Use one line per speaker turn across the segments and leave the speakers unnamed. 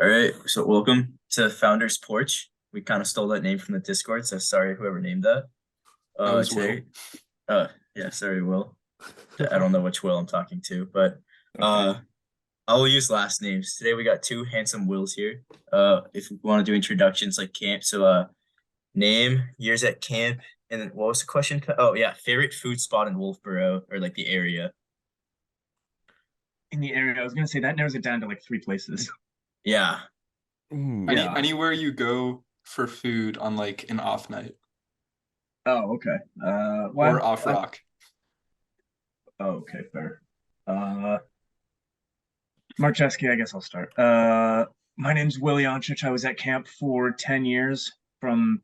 All right, so welcome to Founder's Porch. We kind of stole that name from the Discord, so sorry whoever named that.
That was Will.
Today, yeah, sorry, Will. I don't know which Will I'm talking to, but
Okay.
uh, I will use last names. Today we got two handsome Wills here. If we want to do introductions like camp, so name, years at camp, and then what was the question? Oh yeah, favorite food spot in Wolfboro or like the area.
In the area. I was gonna say that narrows it down to like three places.
Yeah,
Yeah.
Anywhere you go for food on like an off night
Oh, okay.
or off rock.
Oh, okay, fair. Uh, Marcheski, I guess I'll start. My name's Yancich. I was at camp for 10 years from,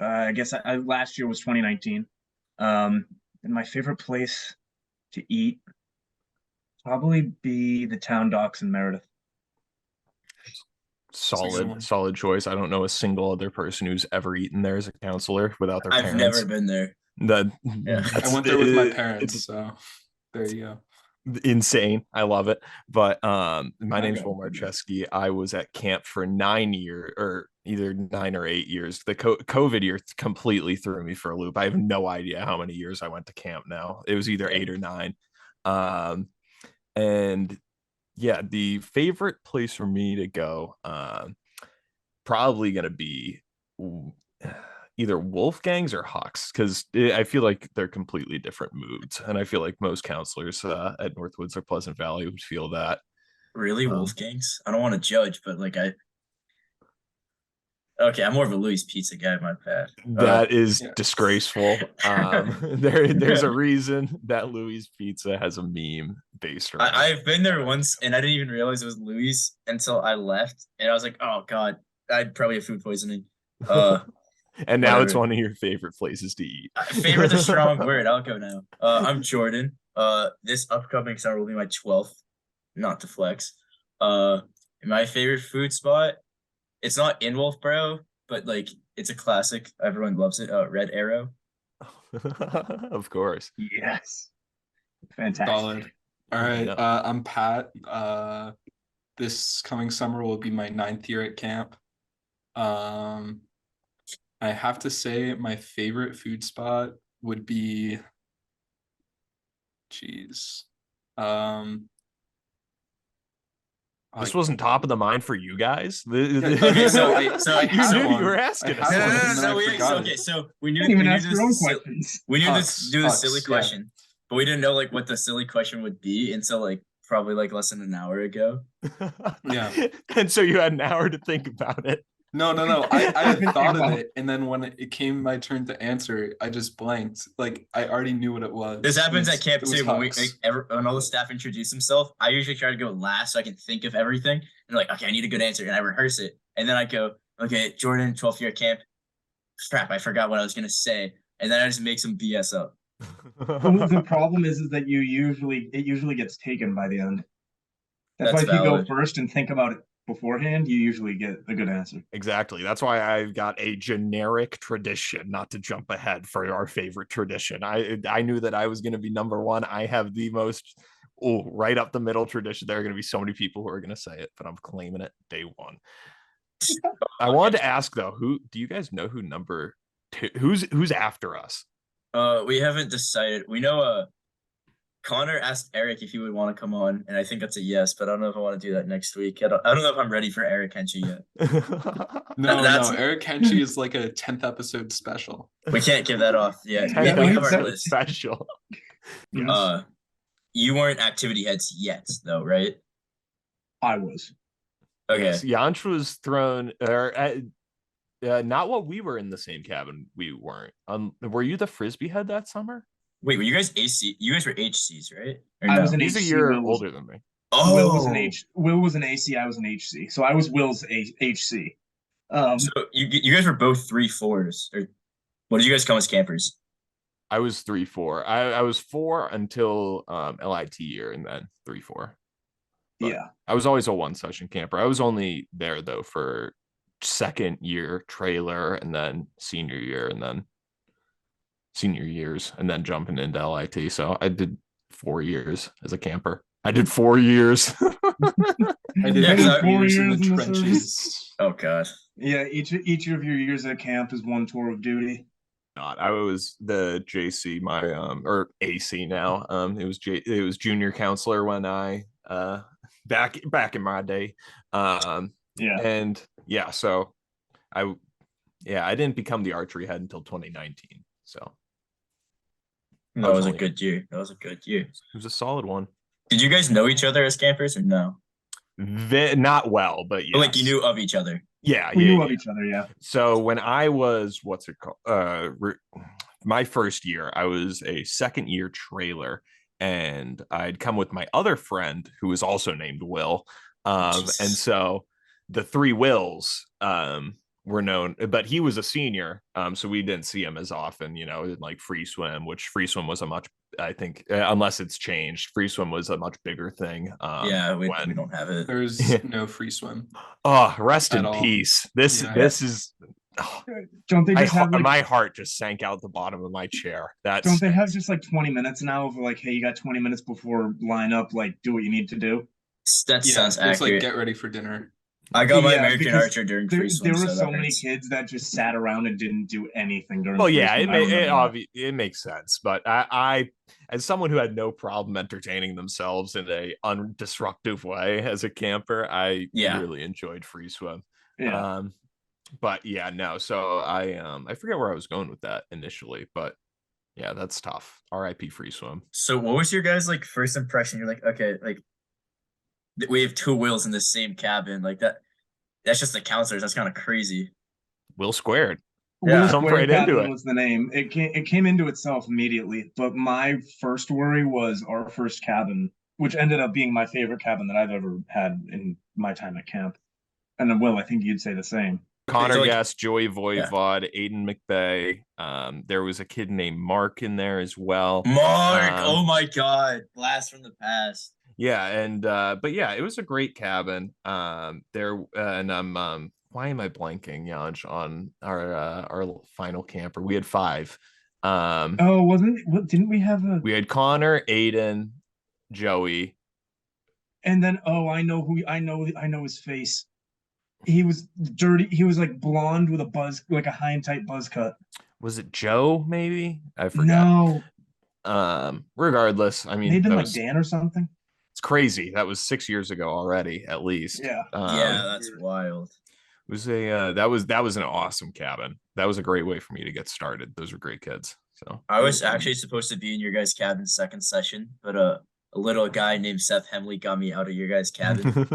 I guess last year was 2019. And my favorite place to eat probably be the town docks in Meredith.
It's a good
Solid,
one.
solid choice. I don't know a single other person who's ever eaten there as a counselor without their
I've
parents.
never been there.
That
Yeah.
I went there with my parents, so there you go.
insane. I love it. But my name's
Okay.
Will Marcheski. I was at camp for 9 years, or either 9 or 8 years. The COVID year completely threw me for a loop. I have no idea how many years I went to camp now. It was either 8 or 9. And yeah, the favorite place for me to go, probably gonna be either Wolfgangs or Hawks, because I feel like they're completely different moods, and I feel like most counselors at Northwoods or Pleasant Valley would feel that.
Really,
Um,
Wolfgangs? I don't want to judge, but like okay, I'm more of a Louis Pizza guy, my bad.
That is
Yeah.
disgraceful. There's a reason that Louis Pizza has a meme based around.
I've been there once and I didn't even realize it was Louis until I left, and I was like, oh God, I'd probably have food poisoning. Uh,
And now it's
whatever.
one of your favorite places to eat.
Favorite's a strong word. I'll go now. I'm Jordan. This upcoming summer will be my 12th, not to flex. My favorite food spot. It's not in Wolfboro, but like it's a classic. Everyone loves it. Red Arrow.
Of course.
Yes. Fantastic.
Solid. All right.
No.
I'm Pat. This coming summer will be my 9th year at camp. I have to say my favorite food spot would be, geez.
This wasn't top of the mind for you guys.
Okay, so I
you knew
one.
you were asking
I
us.
have
No,
one,
no, no,
and then
no,
I
we,
forgot
so,
it.
okay, so
You didn't even ask your own questions.
we knew
Hucks,
this do the
Hucks,
silly
yeah.
question, but we didn't know like what the silly question would be until like probably like less than an hour ago.
Yeah.
And so you had an hour to think about it.
No. I had thought of it, and then when it came my turn to answer, I just blanked. Like I already knew what it was.
This happens at camp
It was
too. When
Hucks.
when all the staff introduce themselves, I usually try to go last so I can think of everything. And like, okay, I need a good answer, and I rehearse it, and then I go, okay, Jordan, 12th year at camp. Crap, I forgot what I was gonna say, and then I just make some BS up.
The problem is that it usually gets taken by the end. That's why
That's
if you go
valid.
first and think about it beforehand, you usually get a good answer.
Exactly. That's why I've got a generic tradition, not to jump ahead for our favorite tradition. I knew that I was going to be number one. I have the most right up the middle tradition. There are going to be so many people who are going to say it, but I'm claiming it day one. I wanted to ask though, who do you guys know who number two? Who's after us?
We haven't decided. We know Connor asked Eric if he would want to come on, and I think that's a yes, but I don't know if I want to do that next week. I don't know if I'm ready for Eric Henchey yet.
No. Eric Henchey is like a 10th episode special.
We can't give that off yet.
Yeah,
We
we
have our
said-
list.
Special.
Yes.
You weren't activity heads yet, though, right?
I was.
Okay.
Yes, Janch was thrown, or not while we were in the same cabin. We weren't. Were you the frisbee head that summer?
Wait, were you guys AC? You guys were HCs, right? Or
I
no?
was an
He's a
HC.
year
Will was,
older than me.
Oh,
Will was an AC. I was an HC. So I was Will's HC.
So you guys were both 3-4s, or what did you guys come as campers?
I was 3-4. I was 4 until LIT year, and then 3-4. But
yeah.
I was always a 1 session camper. I was only there though for second year trailer, and then senior year, and then senior years, and then jumping into LIT. So I did 4 years as a camper. I did 4 years.
I did
Yeah, 'cause
8
I-
years in
4 years
the
in the
trenches.
Oh god.
Yeah, each of your years at camp is one tour of duty.
Not. I was the JC, my or AC now. It was junior counselor when I back in my day.
Yeah.
And yeah, so I I didn't become the archery head until 2019. So
That was a
only-
good year. That was a good year.
it was a solid one.
Did you guys know each other as campers or no?
Not well, but
But, like you
yes.
knew of each other.
Yeah,
We
yeah,
knew
yeah.
of each other, yeah.
So when I was, what's it called? My first year, I was a second year trailer, and I'd come with my other friend who was also named Will. And
Jesus.
so the three Wills were known, but he was a senior, so we didn't see him as often, like free swim, which free swim was a much, I think, unless it's changed, free swim was a much bigger thing.
Yeah, we
when
don't have it.
There's no free swim.
oh, rest
At
in
all.
peace. This
Yeah.
this is. oh,
Don't they just have like
my heart just sank out the bottom of my chair. That's
don't they have just like 20 minutes now of like, hey, you got 20 minutes before line up, like do what you need to do?
That
Yeah,
sounds
it's like
accurate.
get ready for dinner.
I got my
Yeah,
American
because
Archer during
There,
free swim.
there were
so
so
that
many
hurts.
kids that just sat around and didn't do anything during
well,
free
yeah,
swim. I remember that.
it makes sense. But I, as someone who had no problem entertaining themselves in a undestructive way as a camper, I
Yeah.
really enjoyed free swim.
Yeah.
But yeah, no. So I forget where I was going with that initially, but yeah, that's tough. R.I.P. free swim.
So what was your guys like first impression? You're like, okay, like we have two Wills in the same cabin, like that. That's just the counselors. That's kind of crazy.
Will squared.
Yeah.
Will
Jump
Square
right into
Cabin
it.
was the name. It came into itself immediately. But my first worry was our first cabin, which ended up being my favorite cabin that I've ever had in my time at camp. And then Will, I think you'd say the same.
Connor
So, like-
Guest, Joey Voivod, Aiden McVeigh. There was a kid named Mark in there as well.
Mark,
Um,
oh my god, blast from the past.
Yeah, and but yeah, it was a great cabin. There and why am I blanking, Janch, on our final camper? We had 5.
Oh, wasn't what didn't we have a
We had Connor, Aiden, Joey.
and then I know his face. He was dirty. He was like blonde with a buzz, like a high and tight buzz cut.
Was it Joe? Maybe I forgot.
No,
Regardless, I mean,
maybe
that
like
was,
Dan or something.
it's crazy. That was 6 years ago already, at least.
Yeah.
Yeah, that's wild.
It was that was an awesome cabin. That was a great way for me to get started. Those were great kids. So
I was actually supposed to be in your guys' cabin second session, but a little guy named Seth Hemley got me out of your guys' cabin.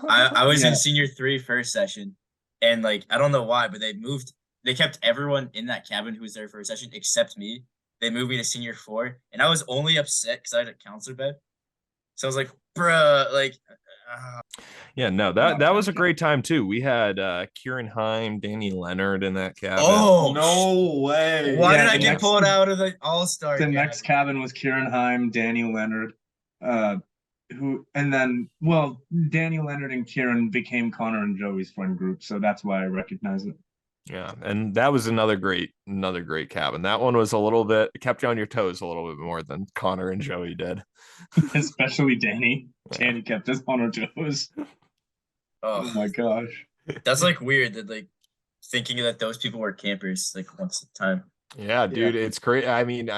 I was
Yeah.
in senior 3 first session, and like I don't know why, but they kept everyone in that cabin who was there for a session except me. They moved me to senior 4, and I was only upset because I had a counselor bed. So I was like, bruh, like
Yeah, no, that was a great time too. We had Kieran Heim, Danny Leonard in that cabin.
oh
No way.
why
Yeah,
did I
the
get
next-
pulled out of the all-star
The
game?
next cabin was Kieran Heim, Danny Leonard, and then Danny Leonard and Kieran became Connor and Joey's friend group, so that's why I recognize it.
Yeah, and that was another great cabin. That one was a little bit, it kept you on your toes a little bit more than Connor and Joey did.
Especially Danny. Danny kept us on our toes. Oh my gosh.
That's like weird that like thinking that those people were campers like once at a time.
Yeah, dude, it's crazy. I mean,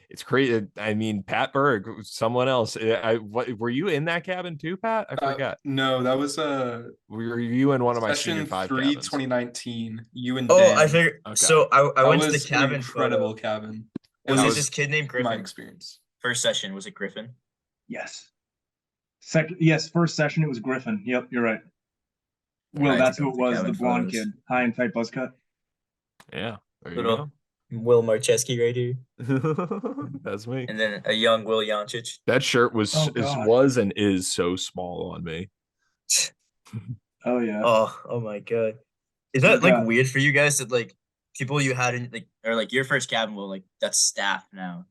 it's crazy. I mean, Pat Berg, someone else. What were you in that cabin too, Pat? I forgot.
No, that was
Were you in one of my
session
senior 5
3,
cabins?
2019. You and
Oh,
Dan.
I figured.
Okay.
So I
That
went to the
was an
cabin.
incredible
photo.
cabin.
Was
That
it
was
this kid named
My
Griffin?
experience.
First session was it Griffin?
Yes. First session it was Griffin. Yep, you're right.
I
Will,
had to
that's
go
who it
with the
was, the
cabin
blonde
photos.
kid, high and tight buzz cut.
Yeah, there you
Little Will Marcheski right here,
go. That's me.
and then a young Will Yancich.
That shirt was
Oh, God.
was and is so small on me.
Oh yeah.
Oh my god! Is that
Yeah.
like weird for you guys that like people you had in like or like your first cabin will like that's staff now?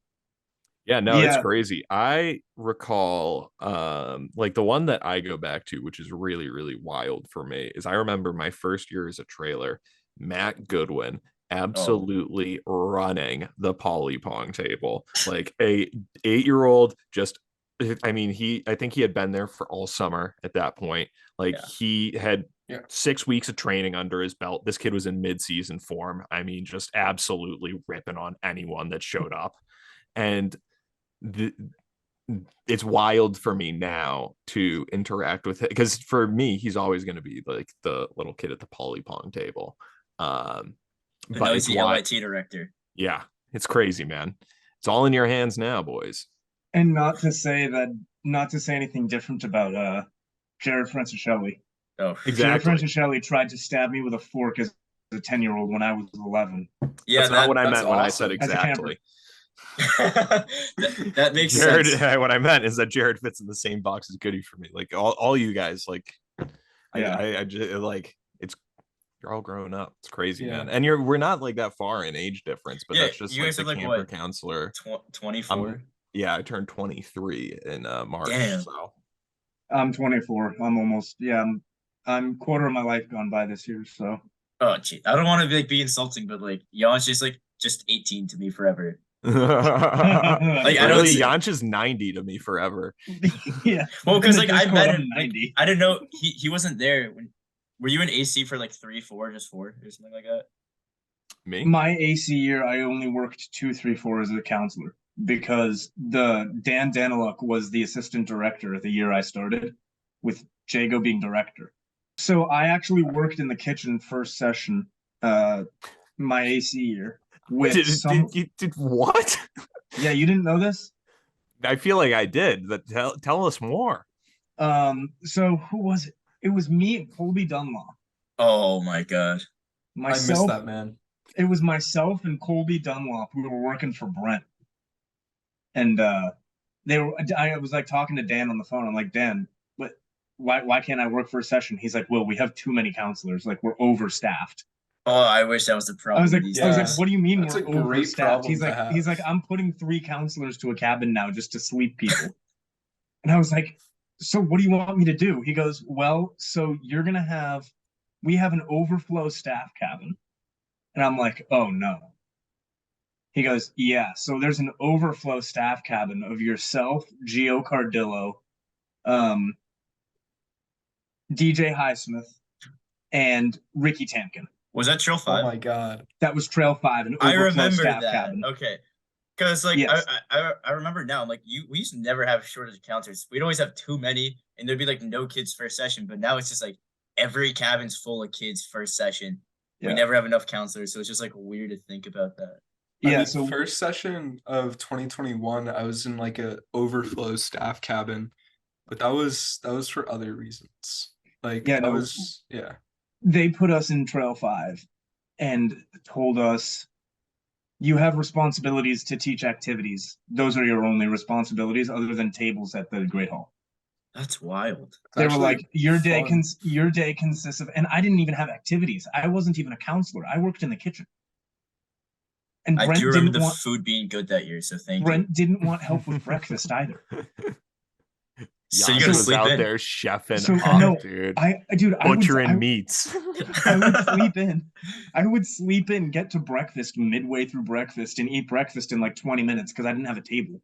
Yeah, no, it's
Yeah.
crazy. I recall like the one that I go back to, which is really, really wild for me, is I remember my first year as a trailer, Matt Goodwin absolutely running the poly pong table. Like a 8-year-old just I mean, I think he had been there for all summer at that point. Like
Yeah.
he had
Yeah.
6 weeks of training under his belt. This kid was in mid-season form. I mean, just absolutely ripping on anyone that showed up. And it's wild for me now to interact with it because for me, he's always going to be like the little kid at the poly pong table.
And
But
now
it's
he's the
why,
LIT director.
yeah, it's crazy, man. It's all in your hands now, boys.
And not to say anything different about Jared Franciscelli.
Oh,
Jared
Exactly.
Franciscelli tried to stab me with a fork as a 10-year-old when I was 11.
yeah,
That's not what I
that's
meant when I said
awesome.
As a camper.
exactly.
that makes
Jared,
sense.
what I meant is that Jared fits in the same box as Goody for me. Like all you guys, like,
Yeah.
I just like it's you're all grown up. It's crazy,
Yeah.
man. And we're not like that far in age difference, but
Yeah,
that's just
you
like
guys
the
are like
camper
what?
counselor.
24.
Yeah, I turned 23 in March.
Damn.
So
I'm 24. I'm quarter of my life gone by this year, so
Oh, gee, I don't want to be insulting, but like Yancich is just 18 to me forever.
like
I don't
really,
see-
Yancich is 90 to me forever.
yeah.
Well, because
In
like
the
I
Discord,
met
I'm
him.
90.
I didn't know he wasn't there when. Were you in AC for like 3, 4, just 4 or something like that?
Me?
My AC year, I only worked 2, 3, 4 as a counselor because the Dan Daniluk was the assistant director the year I started, with Jago being director. So I actually worked in the kitchen first session, my AC year with
Did what?
Yeah, you didn't know this?
I feel like I did, but tell us more.
So who was it? It was me and Colby Dunlop.
Oh my god.
I missed
Myself,
that, man.
it was myself and Colby Dunlop who were working for Brent. And I was like talking to Dan on the phone. I'm like, Dan, why can't I work for a session? He's like, well, we have too many counselors. Like, we're overstaffed.
Oh, I wish that was the problem.
I was like,
these
I was like,
days.
what do you mean
That's
we're
a great
overstaffed?
problem
He's
to
like,
have.
I'm putting 3 counselors to a cabin now just to sleep people. And I was like, so what do you want me to do? He goes, well, so we have an overflow staff cabin. And I'm like, oh no. He goes, yeah, so there's an overflow staff cabin of yourself, Gio Cardillo, DJ Highsmith, and Ricky Tamkin.
Was that Trail
Oh
5?
my god.
That was Trail 5, an
I
overflow
remember
staff
that.
cabin.
Okay. Because like
Yes.
I remember now, like we used to never have a shortage of counselors. We'd always have too many, and there'd be like no kids first session. But now it's just like every cabin's full of kids first session. We
Yeah.
never have enough counselors, so it's just like weird to think about that.
I
Yeah,
mean,
so
first session of 2021, I was in like a overflow staff cabin, but that was for other reasons. Like
Yeah,
I
no.
was
they put us in Trail 5 and told us, you have responsibilities to teach activities. Those are your only responsibilities other than tables at the Great Hall.
That's wild.
They were like, your day
fun.
consists of, and I didn't even have activities. I wasn't even a counselor. I worked in the kitchen. And
I
Brent
do remember
didn't
the
want
food being good that year, so thank you.
Brent didn't want help with breakfast either.
So you
Yancich
gotta
was
sleep
out
in.
there chefing
So,
up,
no,
dude.
I
Butchering meats.
would sleep in. I would sleep in, get to breakfast midway through breakfast, and eat breakfast in like 20 minutes because I didn't have a table.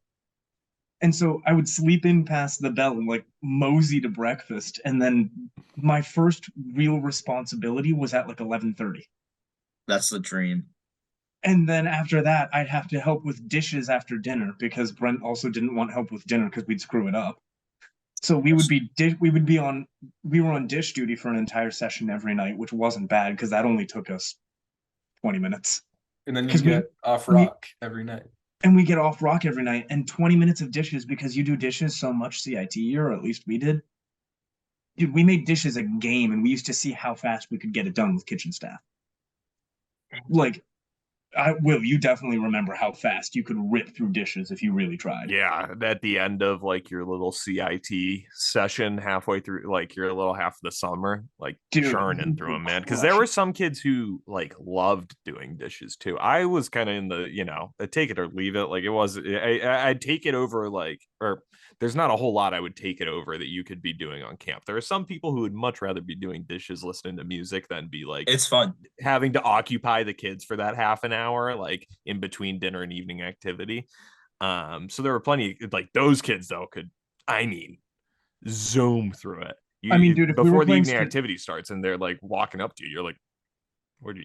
And so I would sleep in past the bell and like mosey to breakfast. And then my first real responsibility was at like 11:30.
That's the dream.
And then after that, I'd have to help with dishes after dinner because Brent also didn't want help with dinner because we'd screw it up. So we were on dish duty for an entire session every night, which wasn't bad because that only took us 20 minutes.
And then you
'Cause we-
get off rock every night.
And we get off rock every night, and 20 minutes of dishes because you do dishes so much CIT year, or at least we did. Dude, we made dishes a game, and we used to see how fast we could get it done with kitchen staff. Like, you definitely remember how fast you could rip through dishes if you really tried.
Yeah, at the end of like your little CIT session, halfway through, like your little half of the summer, like
Dude,
churning through them, man. Because there were some kids who like loved doing dishes too. I was kind of in the, take it or leave it. Like it was, I'd take it over or there's not a whole lot I would take it over that you could be doing on camp. There are some people who would much rather be doing dishes, listening to music than be like
It's fun.
having to occupy the kids for that half an hour, like in between dinner and evening activity. So there were plenty like those kids though could I mean, zoom through it.
I mean, dude, if we were
before the
playing
evening activity starts and they're like walking up to you, you're like, where do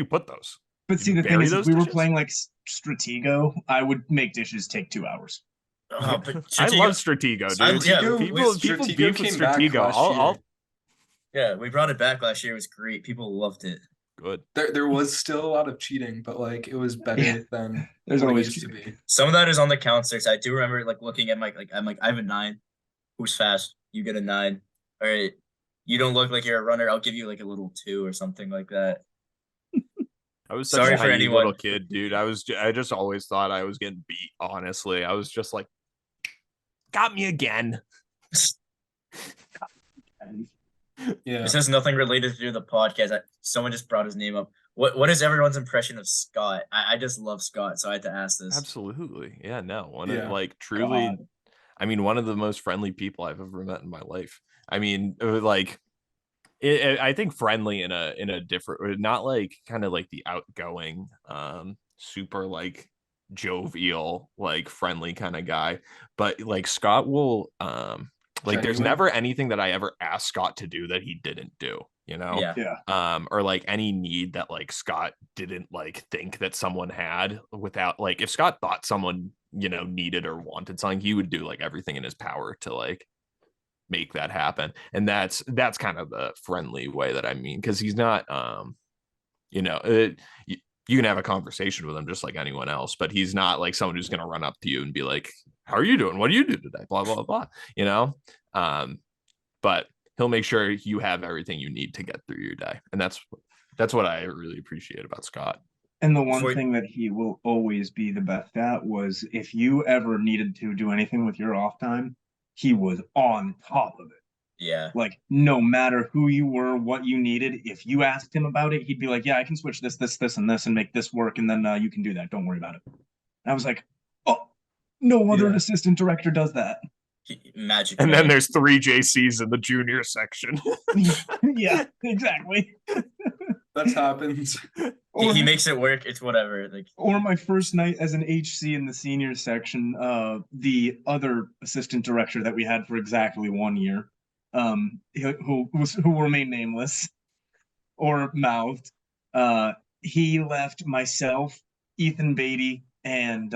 you put those?
But
Did
see,
you
the thing
bury
is, if
those
we were
dishes?
playing like Stratego, I would make dishes take 2 hours.
But
I
Stratego-
love Stratego, dude.
I- yeah,
people
Stratego
beef with
came back
Stratego.
last year.
yeah, we brought it back last year. It was great. People loved it.
Good.
There was still a lot of cheating, but like it was better
Yeah.
than
There's
what it
always
used to
cheating.
be.
Some of that is on the counselors. I do remember like looking at my I'm like I have a 9. Who's fast? You get a 9. All right. You don't look like you're a runner. I'll give you like a little 2 or something like that.
I was such
Sorry
a
for
naive
anyone.
little kid, dude. I just always thought I was getting beat. Honestly, I was just like, got me again.
Yeah.
This has nothing related to the podcast. Someone just brought his name up. What is everyone's impression of Scott? I just love Scott, so I had to ask this.
Absolutely, yeah. No, one
Yeah.
of like truly.
God.
I mean, one of the most friendly people I've ever met in my life. I mean, like, I think friendly in a different, not like kind of like the outgoing, super like jovial, like friendly kind of guy, but like Scott will, like, there's
Genuine.
never anything that I ever asked Scott to do that he didn't do, you know?
Yeah.
Yeah.
Or like any need that like Scott didn't like think that someone had without, like, if Scott thought someone, you know, needed or wanted something, he would do like everything in his power to like make that happen. And that's kind of the friendly way that I mean, because he's not you know, you can have a conversation with him just like anyone else, but he's not like someone who's going to run up to you and be like, how are you doing? What do you do today? Blah, blah, blah, you know? But he'll make sure you have everything you need to get through your day. And that's what I really appreciate about Scott.
And the one
Before-
thing that he will always be the best at was if you ever needed to do anything with your off time, he was on top of it.
Yeah.
Like, no matter who you were, what you needed, if you asked him about it, he'd be like, yeah, I can switch this, and this and make this work. And then you can do that. Don't worry about it. And I was like, oh, no other
Yeah.
assistant director does that.
Magic.
And then
man.
there's 3 JCs in the junior section.
Yeah, exactly.
That's happens.
He makes it work. It's whatever. Like,
Or my first night as an HC in the senior section, the other assistant director that we had for exactly 1 year, who will remain nameless or mouthed, he left myself, Ethan Beatty, and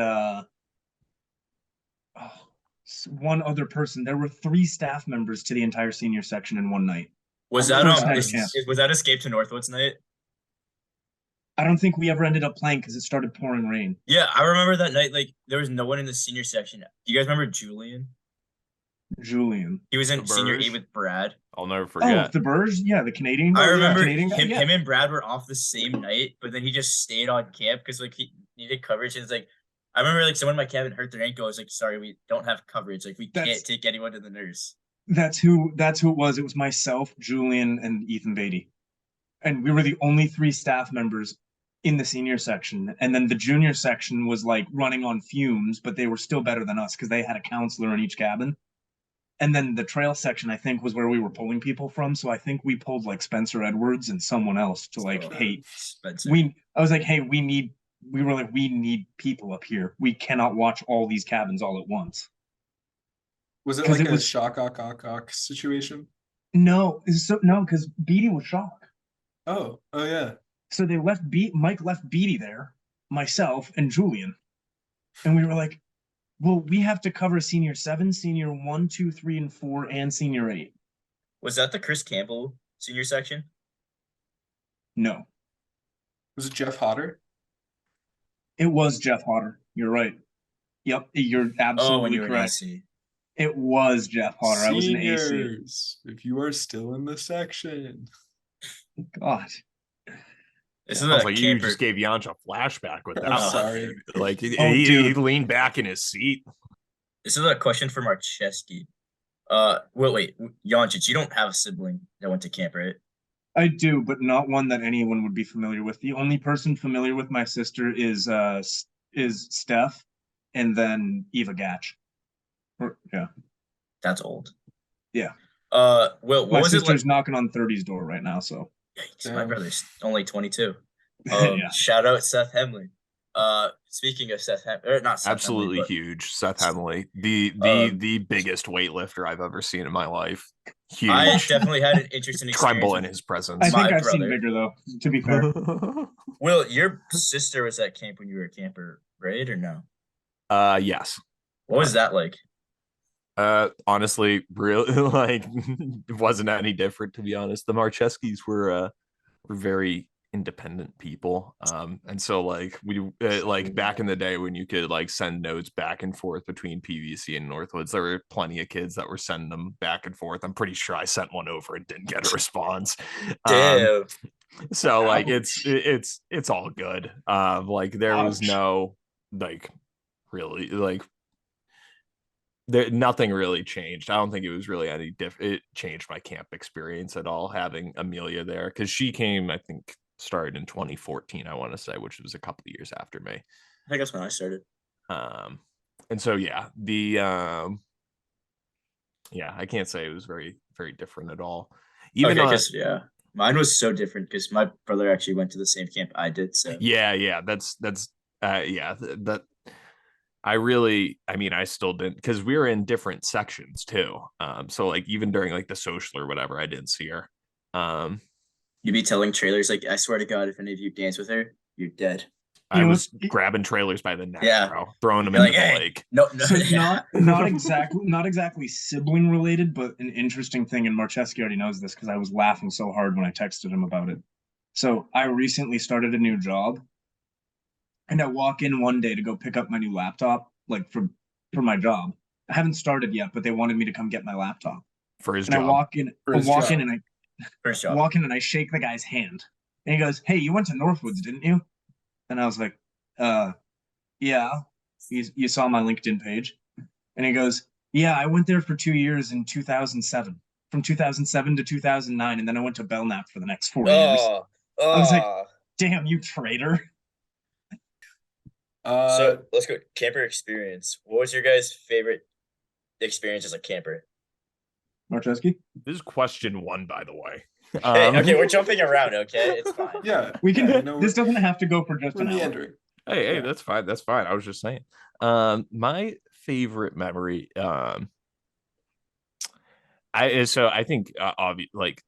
one other person. There were 3 staff members to the entire senior section in one night.
was
Oh,
that
first night of camp.
was that Escape to Northwoods night?
I don't think we ever ended up playing because it started pouring rain.
Yeah, I remember that night. Like, there was no one in the senior section. Do you guys remember Julian?
Julian.
He was in
The
senior
Burge?
A with Brad.
I'll never
Oh,
forget.
the Burge? Yeah, the Canadian.
I remember
Canadian guy?
him,
Yeah.
him and Brad were off the same night, but then he just stayed on camp because like he needed coverage. And it's like, I remember like someone in my cabin hurt their ankle. I was like, sorry, we don't have coverage. Like, we can't take anyone to the nurse.
That's who it was. It was myself, Julian, and Ethan Beatty. And we were the only 3 staff members in the senior section. And then the junior section was like running on fumes, but they were still better than us because they had a counselor in each cabin. And then the trail section, I think, was where we were pulling people from. So I think we pulled like Spencer Edwards and someone else to like, hey,
Spencer.
I was like, hey, we need people up here. We cannot watch all these cabins all at once.
Was it
'Cause
like
it
a
was-
shock situation?
No, because Beatty was shocked.
Oh yeah.
So they left Mike left Beatty there, myself, and Julian. And we were like, well, we have to cover senior 7, senior 1, 2, 3, and 4, and senior 8.
Was that the Chris Campbell senior section?
No,
Was it Jeff Hodder?
it was Jeff Hodder. You're right. Yep, you're
Oh, when
absolutely
you were in
correct.
AC.
It was Jeff Hodder. I was an AC.
Seniors, if you are still in the section.
God.
This
Sounds
is a
like you
camper.
just gave Yancich a flashback with that.
I'm
Oh.
sorry.
Like he,
Oh,
he
dude.
leaned back in his seat.
This is a question for Marcheski. Wait, Yancich, you don't have a sibling that went to camp, right?
I do, but not one that anyone would be familiar with. The only person familiar with my sister is Steph, and then Eva Gatch. Yeah.
That's old.
Yeah.
What
My
was it like?
sister's knocking on 30's door right now, so
Yikes, my
Damn.
brother's only 22.
yeah.
Shout out Seth Hemley. speaking of Seth Hem or not Seth
Absolutely
Hemley,
huge. Seth Hemley, the
Um,
the biggest weightlifter I've ever seen in my life.
I
Huge.
definitely had an interesting experience
Tremble in
with
his
I
presence.
think
my
I've seen
brother.
bigger though, to be fair.
Will, your sister was at camp when you were a camper, right? Or no?
Yes.
What was that like?
Honestly, really, like, it wasn't any different, to be honest. The Marcheskis were very independent people, and so like we like back in the day when you could like send notes back and forth between PVC and Northwoods, there were plenty of kids that were sending them back and forth. I'm pretty sure I sent one over and didn't get a response.
Damn.
So like
Ouch.
it's all good. Like there was
Ouch.
no like really like there nothing really changed. I don't think it was really any it changed my camp experience at all having Amelia there, because she came, I think, started in 2014, I want to say, which was a couple of years after me.
I think that's when I started.
And so yeah, I can't say it was very, very different at all. Even
Okay, because mine was so different because my brother actually went to the same camp I did. So
yeah, that's that I mean, I still didn't, because we were in different sections too. So like even during like the social or whatever, I didn't see her.
you'd be telling trailers like, I swear to God, if any of you dance with her, you're dead.
You
I
know
was
what?
grabbing trailers by the neck,
Yeah.
bro, throwing them
You're
into
like,
the
hey,
lake.
no,
So
yeah.
not exactly sibling related, but an interesting thing, and Marcheski already knows this because I was laughing so hard when I texted him about it. So I recently started a new job, and I walk in one day to go pick up my new laptop, like for my job. I haven't started yet, but they wanted me to come get my laptop.
For his
And I
job.
walk in,
For
I
his
walk
job.
in and I
First job.
walk in and I shake the guy's hand. And he goes, "Hey, you went to Northwoods, didn't you?" And I was like, yeah. You saw my LinkedIn page." And he goes, "Yeah, I went there for 2 years in 2007, from 2007 to 2009, and then I went to Belknap for the next 4 years."
Oh,
I was like,
oh.
"Damn, you traitor!"
So let's go camper experience. What was your guys' favorite experience as a camper?
Marcheski,
This is question one, by the way.
Hey, okay, we're jumping around. Okay, it's fine.
Yeah,
we can.
yeah, you know,
This doesn't have to go for just
we're
an hour.
meandering.
Hey,
Yeah.
that's fine. That's fine. I was just saying. My favorite memory, I think like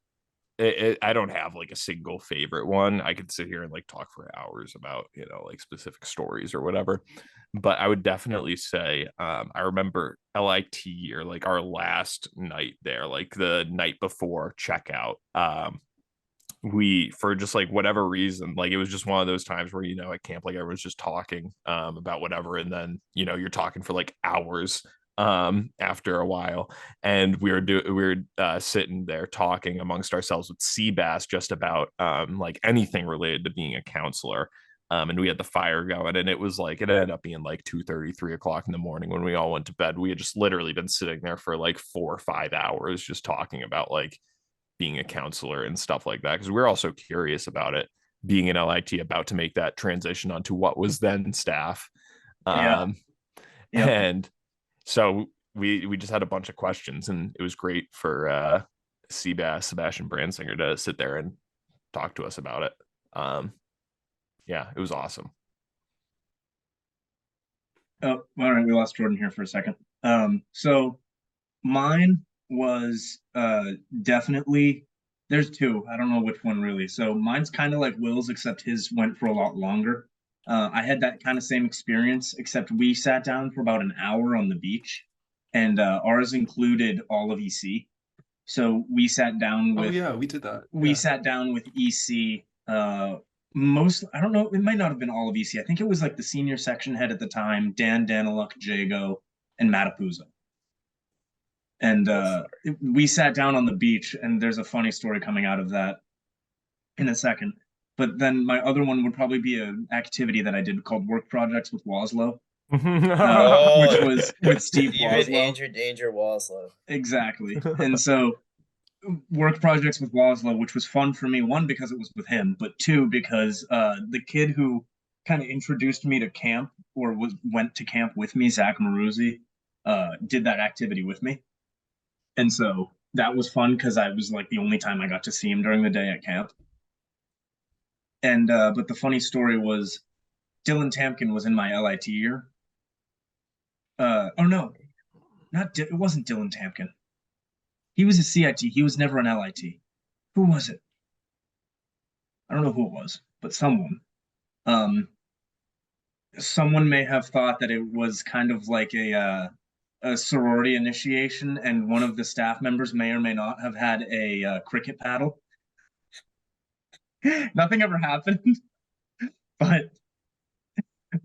I don't have like a single favorite one. I could sit here and like talk for hours about, like specific stories or whatever. But I would definitely say I remember LIT, or like our last night there, like the night before checkout. We, for just like whatever reason, like it was just one of those times where at camp, like everyone's just talking about whatever, and then you're talking for like hours after a while, and we were sitting there talking amongst ourselves with Seabass just about like anything related to being a counselor. And we had the fire going, and it was like it ended up being like 2:30, 3 o'clock in the morning when we all went to bed. We had just literally been sitting there for like 4 or 5 hours just talking about like being a counselor and stuff like that, because we're also curious about it, being in LIT, about to make that transition onto what was then staff.
Yeah.
And so we just had a bunch of questions, and it was great for Sebastian Bransinger to sit there and talk to us about it. Yeah, it was awesome.
Oh, all right. We lost Jordan here for a second. So mine was definitely, there's two. I don't know which one really. So mine's kind of like Will's, except his went for a lot longer. I had that kind of same experience, except we sat down for about an hour on the beach, and ours included all of EC. So we sat down
Oh
with
yeah, we did that.
we
Yeah.
sat down with EC. Most, I don't know, it might not have been all of EC. I think it was like the senior section head at the time, Dan Daniluk, Jago, and Matapuza. And we sat down on the beach, and there's a funny story coming out of that in a second. But then my other one would probably be an activity that I did called Work Projects with Waslow, which was with Steve
Steven
Waslow.
Andrew Danger Waslow.
Exactly. And so Work Projects with Waslow, which was fun for me, one, because it was with him, but two, because the kid who kind of introduced me to camp, or went to camp with me, Zach Maruzzi, did that activity with me. And so that was fun because I was like the only time I got to see him during the day at camp. And but the funny story was, Dylan Tampkin was in my LIT year. Oh no, it wasn't Dylan Tampkin. He was a CIT. He was never an LIT. Who was it? I don't know who it was, but someone. Someone may have thought that it was kind of like a sorority initiation, and one of the staff members may or may not have had a cricket paddle. Nothing ever happened, but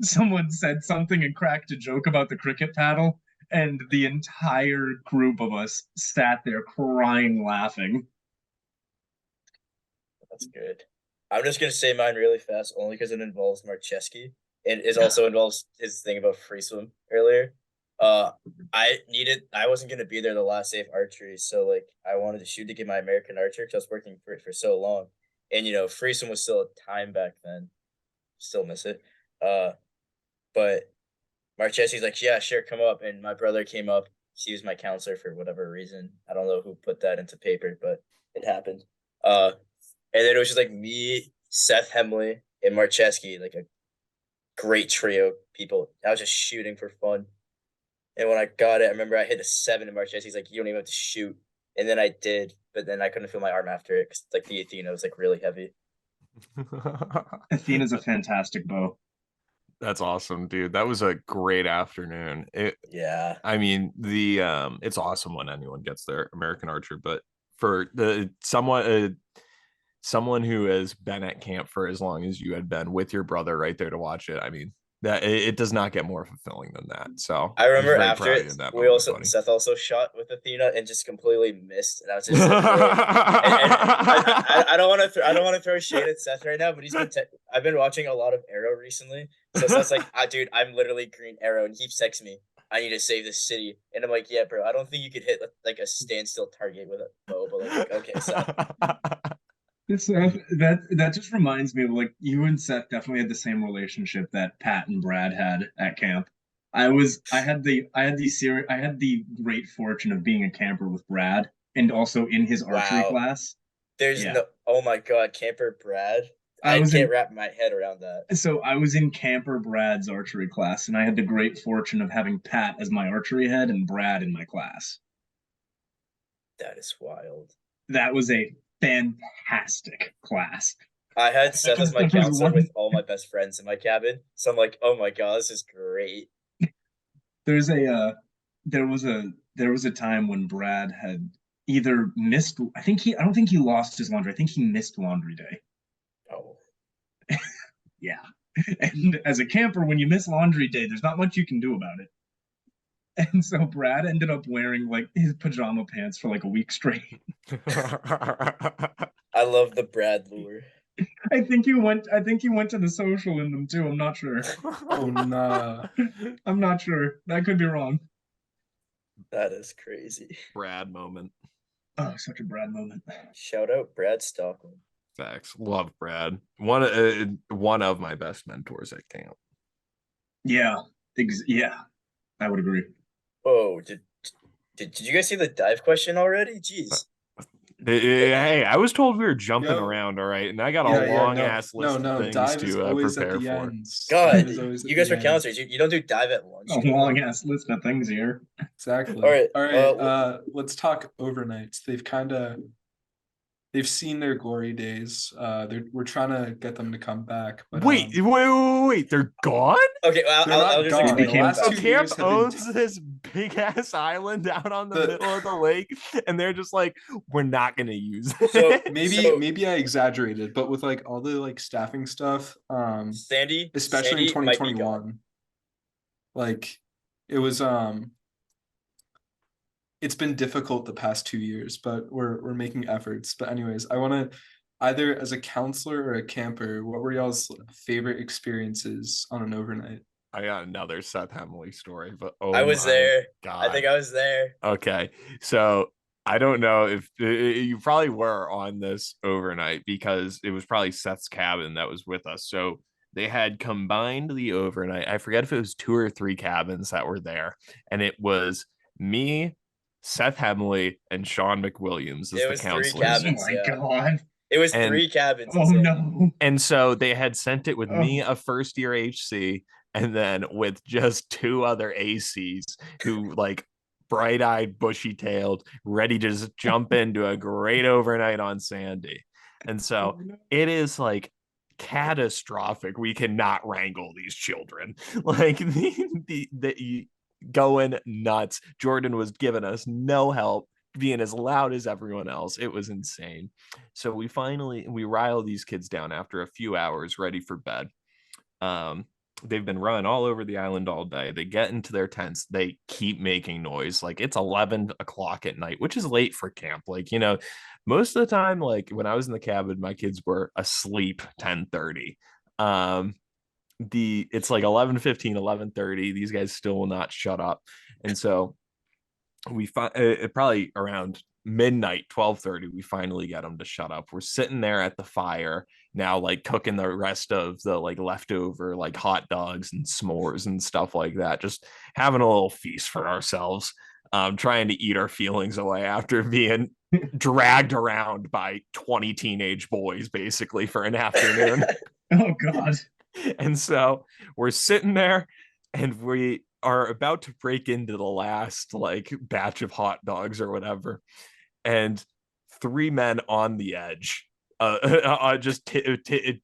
someone said something and cracked a joke about the cricket paddle, and the entire group of us sat there crying, laughing.
That's good. I'm just gonna say mine really fast, only because it involves Marcheski, and it also involves his thing about free swim earlier. I wasn't gonna be there the last day of archery, so like I wanted to shoot to get my American archer because I was working for it for so long, and free swim was still a time back then. Still miss it. But Marcheski's like, yeah, sure, come up, and my brother came up. He was my counselor for whatever reason. I don't know who put that into paper, but it happened. And then it was just like me, Seth Hemley, and Marcheski, like a great trio of people. I was just shooting for fun. And when I got it, I remember I hit a 7 and Marcheski's like, you don't even have to shoot. And then I did, but then I couldn't feel my arm after it because like the Athena was like really heavy.
Athena's a fantastic bow.
That's awesome, dude. That was a great afternoon.
Yeah.
I mean, it's awesome when anyone gets their American Archer, but for someone who has been at camp for as long as you had been with your brother right there to watch it, I mean, that it does not get more fulfilling than that. So
I remember
was very
after
proud of
it,
you in that
we
moment,
also
buddy.
Seth also shot with Athena and just completely missed, and I was just like, I don't want to throw shade at Seth right now, but I've been watching a lot of Arrow recently, so Seth's like, dude, I'm literally green Arrow, and he keeps texting me, I need to save this city, and I'm like, yeah, bro, I don't think you could hit like a standstill target with a bow, but like okay, Seth.
That just reminds me of like you and Seth definitely had the same relationship that Pat and Brad had at camp. I had the great fortune of being a camper with Brad and also in his archery class.
There's oh my god, camper Brad. I can't wrap my head around that.
So I was in camper Brad's archery class, and I had the great fortune of having Pat as my archery head and Brad in my class.
That is wild.
That was a fantastic class.
I had Seth as my counselor with all my best friends in my cabin, so I'm like, oh my god, this is great.
There was a time when Brad had either missed. I don't think he lost his laundry. I think he missed laundry day.
Oh,
yeah. And as a camper, when you miss laundry day, there's not much you can do about it. And so Brad ended up wearing like his pajama pants for like a week straight.
I love the Brad lure.
I think you went to the social in them too. I'm not sure.
Oh nah.
I'm not sure. That could be wrong.
That is crazy.
Brad moment.
Oh, such a Brad moment.
Shout out Brad Stockman.
Facts. Love Brad. One of my best mentors at camp.
Yeah. Yeah. I would agree.
Oh, did you guys see the dive question already? Jeez.
Hey, I was told we were jumping around, all right, and I got a long ass list of things to prepare for.
God, you guys are counselors. You don't do dive at lunch.
A long ass list of things here.
Exactly. All right. Let's talk overnights. They've seen their glory days. We're trying to get them to come back. But,
wait, they're gone?
Okay, I'll just explain.
So camp owns this big ass island out on the middle of the lake, and they're just like, we're not gonna use it.
So maybe I exaggerated, but with like all the like staffing stuff,
Sandy,
especially in 2021, like it was it's been difficult the past 2 years, but we're making efforts. But anyways, I want to either as a counselor or a camper, what were y'all's favorite experiences on an overnight?
I got another Seth Hemley story, but
I was there.
God.
I think I was there.
Okay, so I don't know if you probably were on this overnight because it was probably Seth's cabin that was with us. So they had combined the overnight. I forget if it was 2 or 3 cabins that were there, and it was me, Seth Hemley, and Sean McWilliams as the counselors.
Cabins,
oh my god.
It was
And-
3 cabins.
Oh no.
And so they had sent it with me,
Oh.
a first year HC, and then with just 2 other ACs who like bright-eyed, bushy-tailed, ready to just jump into a great overnight on Sandy. And so it is like catastrophic. We cannot wrangle these children. Like the going nuts. Jordan was giving us no help, being as loud as everyone else. It was insane. So we rile these kids down after a few hours, ready for bed. They've been running all over the island all day. They get into their tents. They keep making noise. Like it's 11 o'clock at night, which is late for camp. Like, you know, most of the time, like when I was in the cabin, my kids were asleep 10:30. It's like 11:15, 11:30. These guys still will not shut up. And so we find it probably around midnight, 12:30, we finally get them to shut up. We're sitting there at the fire now, like cooking the rest of the like leftover like hot dogs and s'mores and stuff like that, just having a little feast for ourselves, trying to eat our feelings away after being dragged around by 20 teenage boys basically for an afternoon.
Oh God.
And so we're sitting there and we are about to break into the last like batch of hot dogs or whatever, and 3 men on the edge, just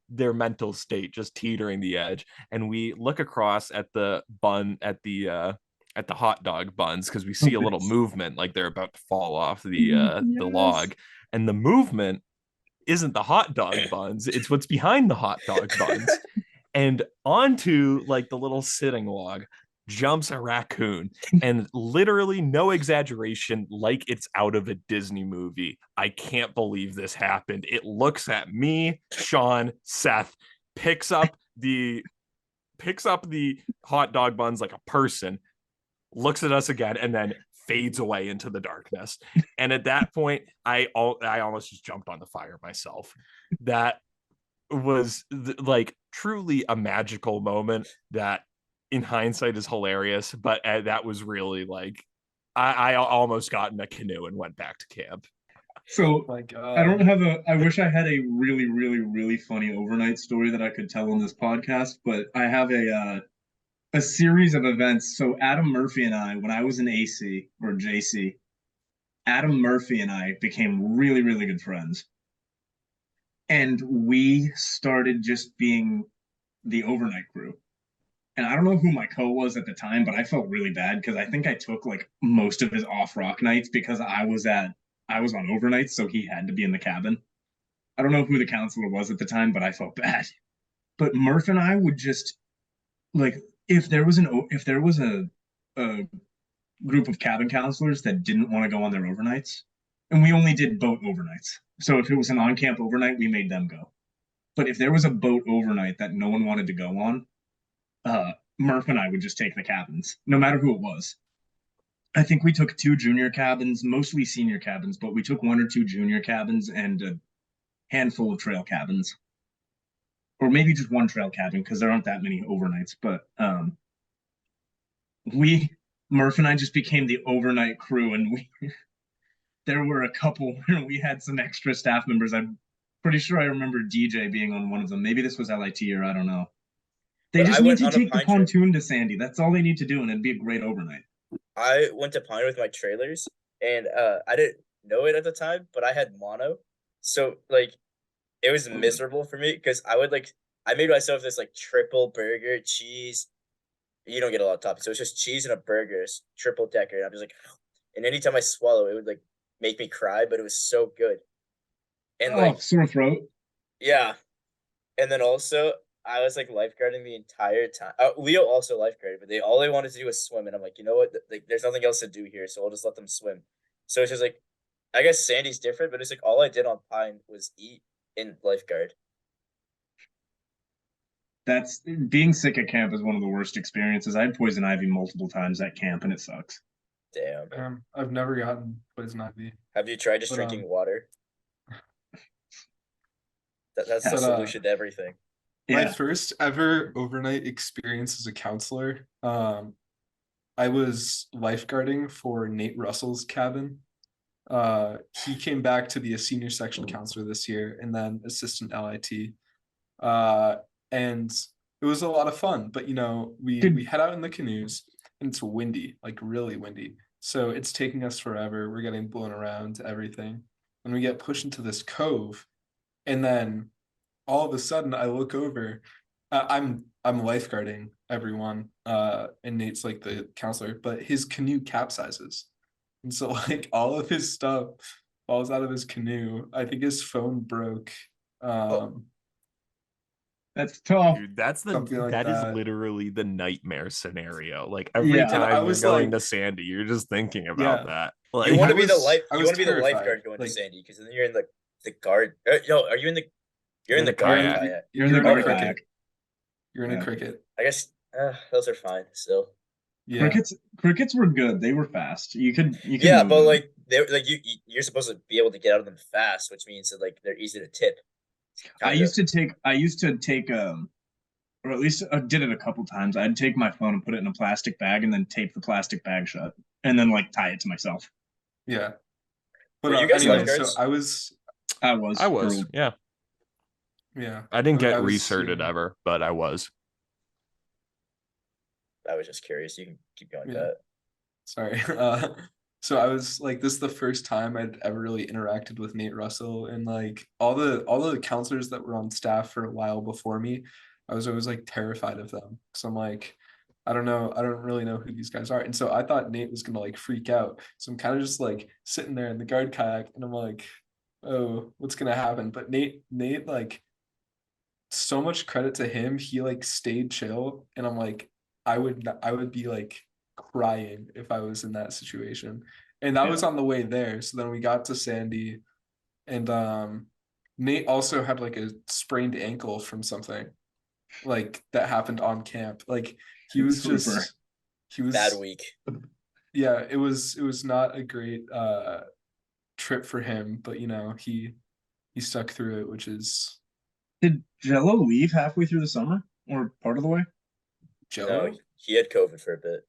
their mental state just teetering the edge, and we look across at the hot dog buns because we see a little movement, like they're about to fall off the log, and the movement isn't the hot dog buns, it's what's behind the hot dog buns. And onto like the little sitting log jumps a raccoon, and literally no exaggeration, like it's out of a Disney movie. I can't believe this happened. It looks at me, Sean, Seth, picks up the hot dog buns like a person, looks at us again, and then fades away into the darkness. And at that point, I almost just jumped on the fire myself. That was like truly a magical moment that in hindsight is hilarious, but that was really like I almost got in a canoe and went back to camp.
So
My God.
I don't have I wish I had a really, really, really funny overnight story that I could tell on this podcast, but I have a series of events. So Adam Murphy and I, when I was in AC or JC, Adam Murphy and I became really, really good friends. And we started just being the overnight crew. And I don't know who my co was at the time, but I felt really bad because I think I took like most of his off rock nights because I was on overnights, so he had to be in the cabin. I don't know who the counselor was at the time, but I felt bad. But Murph and I would just like if there was a group of cabin counselors that didn't want to go on their overnights, and we only did boat overnights. So if it was an on-camp overnight, we made them go. But if there was a boat overnight that no one wanted to go on, Murph and I would just take the cabins, no matter who it was. I think we took 2 junior cabins, mostly senior cabins, but we took 1 or 2 junior cabins and a handful of trail cabins. Or maybe just 1 trail cabin because there aren't that many overnights. But Murph and I just became the overnight crew, and there were a couple where we had some extra staff members. I'm pretty sure I remember DJ being on one of them. Maybe this was LIT or I don't know. They just need to take the pontoon to Sandy. That's all they need to do, and it'd be a great overnight.
I went to Pine with my trailers, and I didn't know it at the time, but I had mono, so like it was miserable for me because I made myself this like triple burger, cheese. You don't get a lot of toppings, so it's just cheese and a burger, triple decker. And I'm just like, and anytime I swallow, it would like make me cry, but it was so good. And like
sore throat.
Yeah, and then also I was like lifeguarding the entire time. Leo also lifeguarded, but all they wanted to do was swim, and I'm like, you know what? Like, there's nothing else to do here, so I'll just let them swim. So it's just like, I guess Sandy's different, but it's like all I did on Pine was eat and lifeguard.
That's being sick at camp is one of the worst experiences. I had poison ivy multiple times at camp, and it sucks.
Damn.
I've never gotten poison ivy.
Have you tried just drinking water? That's the solution to everything.
My first ever overnight experience as a counselor, I was lifeguarding for Nate Russell's cabin. He came back to be a senior section counselor this year and then assistant LIT. And it was a lot of fun, but we head out in the canoes and it's windy, like really windy. So it's taking us forever. We're getting blown around everything. And we get pushed into this cove. And then all of a sudden I look over. I'm lifeguarding everyone. And Nate's like the counselor, but his canoe capsizes. And so like all of his stuff falls out of his canoe. I think his phone broke.
That's tough.
Dude, that is literally the nightmare scenario. Like every
Yeah.
time
I
you're
was
going
like-
to Sandy, you're just thinking about that. Like,
You want
I
to be the
was-
life.
I
You
was
want to be the
terrified.
lifeguard going
Like-
to Sandy because then you're in the guard. No, are you in the? You're in the guard
kayak.
kayak.
You're in the
a
guard
cricket.
kayak.
You're in
Yeah.
a cricket.
I guess those are fine still.
Yeah.
Crickets were good. They were fast. You could
Yeah,
move
but
them.
like you're supposed to be able to get out of them fast, which means that like they're easy to tip.
I used to take or at least I did it a couple times. I'd take my phone and put it in a plastic bag and then tape the plastic bag shut and then like tie it to myself.
Yeah. But
Were you guys
anyway,
lifeguards?
so
I was.
yeah.
Yeah.
I didn't get
I was,
recerted ever, but I was.
I was just curious. You can keep going with
Yeah.
that.
Sorry. So I was like, this is the first time I'd ever really interacted with Nate Russell, and like all the counselors that were on staff for a while before me, I was always like terrified of them. So I'm like, I don't really know who these guys are. And so I thought Nate was gonna like freak out. So I'm kind of just like sitting there in the guard kayak and I'm like, oh, what's gonna happen? But Nate, like, so much credit to him. He like stayed chill, and I'm like, I would be like crying if I was in that situation. And that was on the way there. So then we got to Sandy, and Nate also had like a sprained ankle from something like that happened on camp. Like he was
Bad week.
Yeah, it was not a great trip for him, but he stuck through it, which is
Did Jello leave halfway through the summer or part of the way?
Jello.
No, he had COVID for a bit.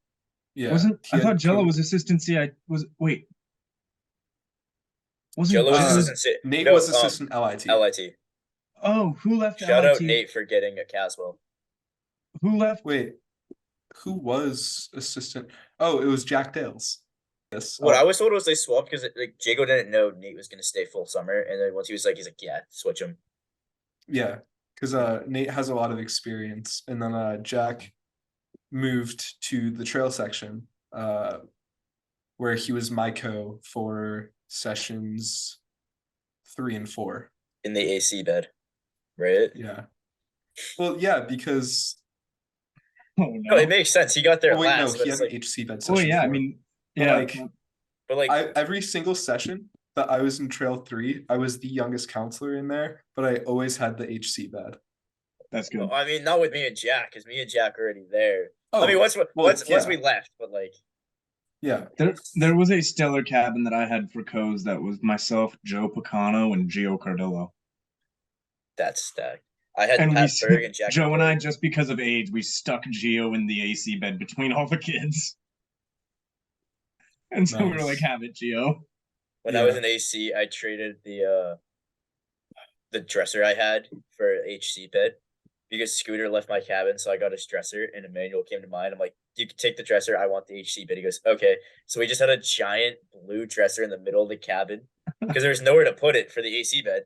Yeah,
I thought Jello was assistant CI wasn't
Jello was
Uh,
assistant.
Nate
no,
was assistant LIT.
LIT.
Oh, who left
Shout
LIT?
out Nate for getting a Caswell.
Who left?
Wait, who was assistant? Oh, it was Jack Dales. Yes.
What I was told was they swapped because like Jago didn't know Nate was gonna stay full summer, and then once he's like, yeah, switch him.
Yeah, because Nate has a lot of experience, and then Jack moved to the trail section, where he was my co for sessions 3 and 4.
In the AC bed, right?
Yeah. Well, yeah, because
Oh
No, it makes sense. He got there
wait,
last.
no,
but
he
it's
had
like,
an HC bed
Oh
session.
yeah, I
4.
mean,
But,
yeah.
like,
but like,
every single session that I was in Trail 3, I was the youngest counselor in there, but I always had the HC bed.
That's good.
I mean, not with me and Jack, because me and Jack are already there.
Oh,
I mean, once
yeah.
we left, but like,
Yeah.
There was a stellar cabin that I had for co's that was myself, Joe Picano, and Gio Cardillo.
that's stacked. I had
And
Pat Berg and Jack.
Joe and I, just because of age, we stuck Gio in the AC bed between all the kids. And so we were
Nice.
like, have it, Gio.
When I was in AC, I traded the dresser I had for HC bed because Scooter left my cabin, so I got his dresser, and Emmanuel came to mind. I'm like, you can take the dresser. I want the HC bed. He goes, okay. So we just had a giant blue dresser in the middle of the cabin because there's nowhere to put it for the AC bed.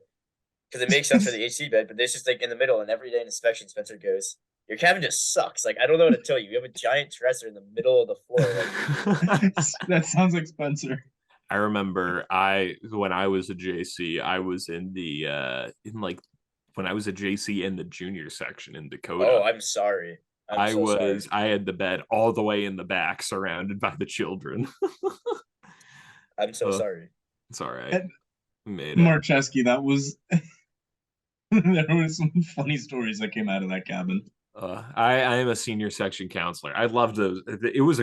Because it makes sense for the AC bed, but this is like in the middle. And every day in inspection, Spencer goes, "Your cabin just sucks. Like I don't know what to tell you. You have a giant dresser in the middle of the floor." Like,
That sounds like Spencer.
I remember when I was a JC, I was in the when I was a JC in the junior section in Dakota.
oh, I'm sorry. Sorry.
I had the bed all the way in the back, surrounded by the children.
I'm so sorry.
It's all right.
And
Made it.
Marcheski, that was there were some funny stories that came out of that cabin.
I am a senior section counselor. I loved those. It was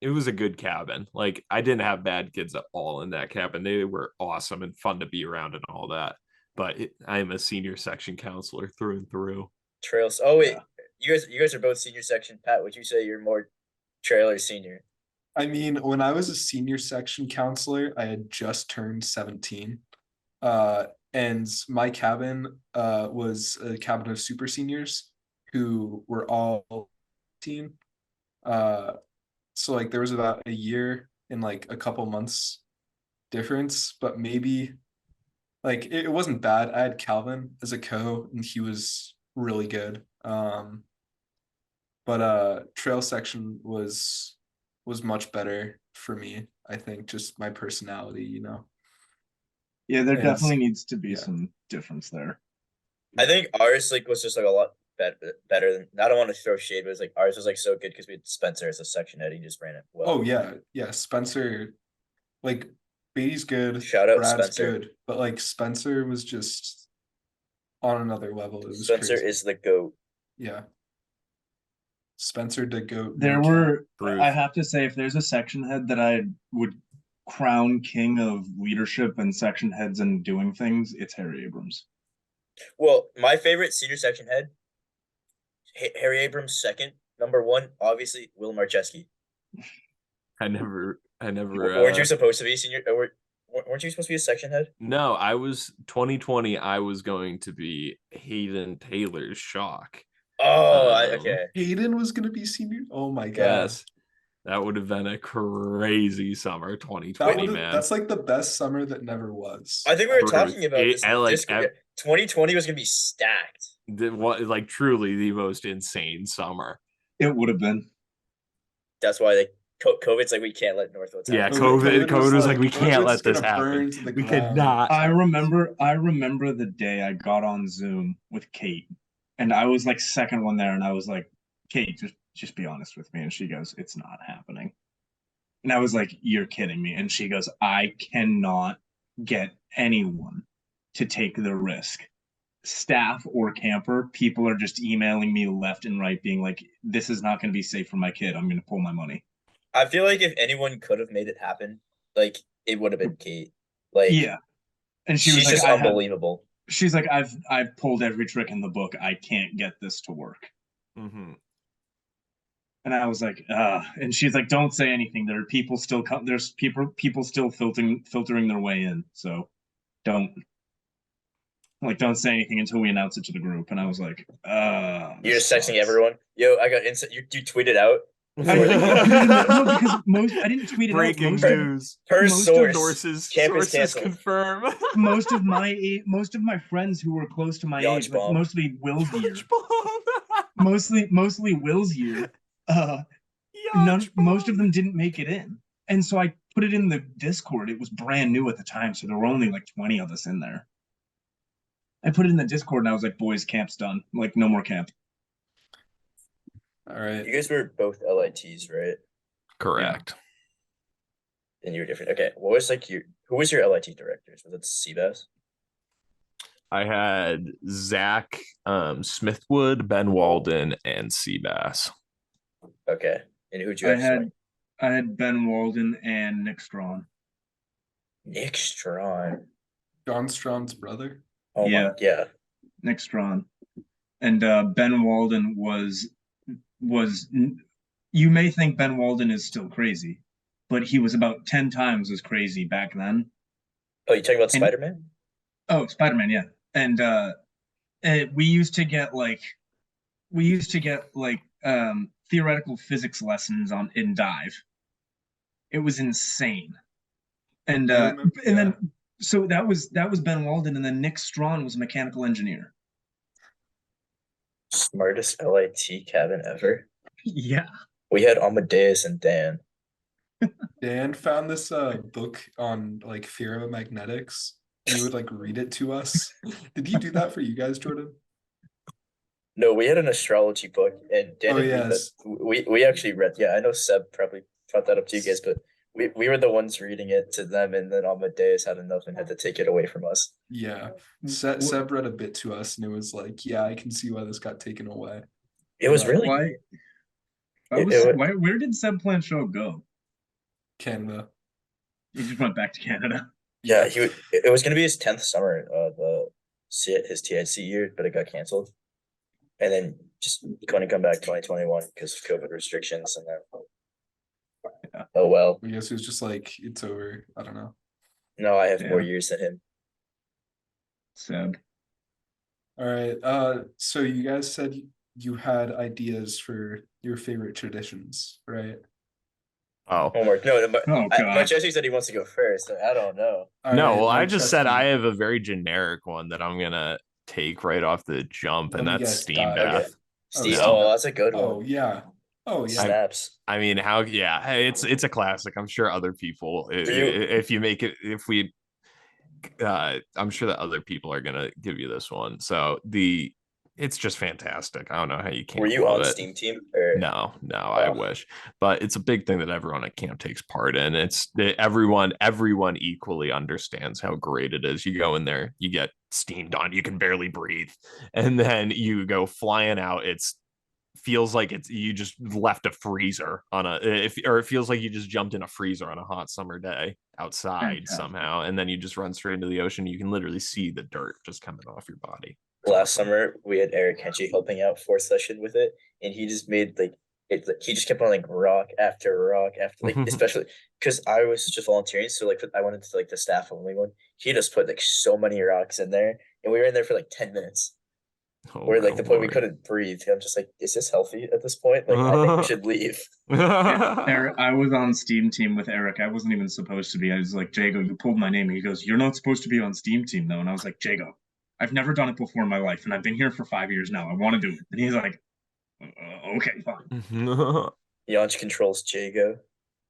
it was a good cabin. Like I didn't have bad kids at all in that cabin. They were awesome and fun to be around and all that. But I am a senior section counselor through and through.
Trails. Oh wait,
Yeah.
you guys are both senior section. Pat, would you say you're more trailer senior?
I mean, when I was a senior section counselor, I had just turned 17. And my cabin was a cabin of super seniors who were all teen. So like there was about a year and like a couple months difference, but maybe like it wasn't bad. I had Calvin as a co, and he was really good. But trail section was much better for me. I think just my personality, you know.
Yeah, there
And
definitely needs to be
yeah.
some difference there.
I think ours like was just like a lot better than. I don't want to throw shade, but it's like ours was like so good because we had Spencer as a section head. He just ran it well.
Oh yeah. Spencer, like Beatty's good,
Shout out
Brad's
Spencer.
good, but like Spencer was just on another level. It was
Spencer
crazy.
is the GOAT.
Yeah. Spencer to go.
There
no cap.
were,
Truth.
I have to say, if there's a section head that I would crown king of leadership and section heads and doing things, it's Harry Abrams.
Well, my favorite senior section head, Harry Abrams second. Number one, obviously, Will Marcheski.
I never
Weren't you supposed to be senior? Weren't you supposed to be a section head?
No, I was 2020. I was going to be Hayden Taylor's shock.
Oh,
Um,
okay.
Hayden was gonna be senior. Oh my god.
Yes, that would have been a crazy summer,
That
2020,
would
man.
that's like the best summer that never was.
I think we were
Truth.
talking about this.
I
In
like
Discord. 2020 was gonna be stacked.
what like truly the most insane summer.
It would have been.
That's why COVID's like we can't let Northwoods.
Yeah,
happen.
COVID was like we can't
Northwood's
let this
gonna
happen.
burn to the
We
ground.
cannot.
I remember the day I got on Zoom with Kate, and I was like second one there, and I was like, Kate, just be honest with me. And she goes, it's not happening. And I was like, you're kidding me. And she goes, I cannot get anyone to take the risk. Staff or camper, people are just emailing me left and right, being like, this is not going to be safe for my kid. I'm going to pull my money.
I feel like if anyone could have made it happen, like it would have been Kate. Like
Yeah. And she was
she's
like,
just unbelievable.
She's like, I've pulled every trick in the book. I can't get this to work.
Mm-hmm.
And I was like, and she's like, don't say anything. There are people still there's people still filtering their way in. So don't say anything until we announce it to the group. And I was like,
You're just texting everyone. Yo, I got instant. You tweeted out.
No, because I didn't tweet it
Breaking
out.
news.
Per
most
source,
Sources
campus canceled.
confirm.
Most of my friends who were close to my
Yancich
age, like
bomb.
mostly Will's year, mostly Will's year, most of them didn't make it in. And so I put it in the Discord. It was brand new at the time, so there were only like 20 of us in there. I put it in the Discord and I was like, boys, camp's done. Like, no more camp.
All right.
You guys were both LITs, right?
Correct.
And you were different. Okay, what was like who was your LIT directors? Was it Seabass?
I had Zach Smithwood, Ben Walden, and Seabass.
Okay, and who'd you have?
I had Ben Walden and Nick Strawn.
Nick Strawn.
John Strawn's brother.
Oh
Yeah.
yeah.
Nick Strawn. And Ben Walden was you may think Ben Walden is still crazy, but he was about 10 times as crazy back then.
Oh, you talking about Spider-Man?
Oh, Spider-Man, yeah. And we used to get like theoretical physics lessons in dive. It was insane. And then so that was Ben Walden, and then Nick Strawn was a mechanical engineer.
Smartest LIT cabin ever.
Yeah.
We had Amadeus and Dan.
Dan found this book on like ferromagnetics. He would like read it to us. Did he do that for you guys, Jordan?
No, we had an astrology book, and Dan
Oh,
didn't read
yes.
that. We actually read. Yeah, I know Seb probably brought that up to you guys, but we were the ones reading it to them, and then Amadeus had enough and had to take it away from us.
Yeah. Seb read a bit to us, and it was like, yeah, I can see why this got taken away.
It was
Yeah.
really
Where did Seb Planchot go?
Canada.
He just went back to Canada.
yeah. It was gonna be his 10th summer, his TIC year, but it got canceled, and then just couldn't come back 2021 because of COVID restrictions, and then Oh well.
I guess it was just like it's over. I don't know.
No, I have more
Yeah.
years than him.
Sad.
All right. So you guys said you had ideas for your favorite traditions, right?
Oh.
Homework. No, but
Oh god.
Marcheski said he wants to go first. So I don't know.
All
No,
right,
well, I just said
Marcheski,
I have a very generic one that I'm gonna take right off the jump,
Let
and
me
that's
guess,
steam
dive.
Okay.
bath.
Steve.
Steam
Oh,
Bath.
that's a good
Oh
one.
yeah. Oh yeah.
Snaps.
I mean, how? Yeah, hey, it's a classic. I'm sure other people,
Do you-
if you make it, if we, I'm sure that other people are gonna give you this one. So it's just fantastic. I don't know how you can't
Were you
love
on
it.
Steam Team or
No, I
Oh.
wish, but it's a big thing that everyone at camp takes part in. Everyone equally understands how great it is. You go in there, you get steamed on, you can barely breathe, and then you go flying out. It's feels like it's you just left a freezer on or it feels like you just jumped in a freezer on a hot summer day outside
Fantastic.
somehow, and then you just run straight into the ocean. You can literally see the dirt just coming off your body. It's
last
awesome.
summer we had Eric Henchey helping out fourth session with it, and he just made he just kept on like rock after rock after like especially because I was just volunteering, so like I went into like the staff only one. He just put like so many rocks in there, and we were in there for like 10 minutes.
Oh,
Where like
my
the point we
lord.
couldn't breathe. I'm just like, is this healthy at this point? Like I think we should leave.
Eric, I was on Steam Team with Eric. I wasn't even supposed to be. I was like, Jago, you pulled my name. And he goes, you're not supposed to be on Steam Team though. And I was like, Jago, I've never done it before in my life, and I've been here for 5 years now. I want to do it. And he's like, okay, fine.
Yancich controls Jago.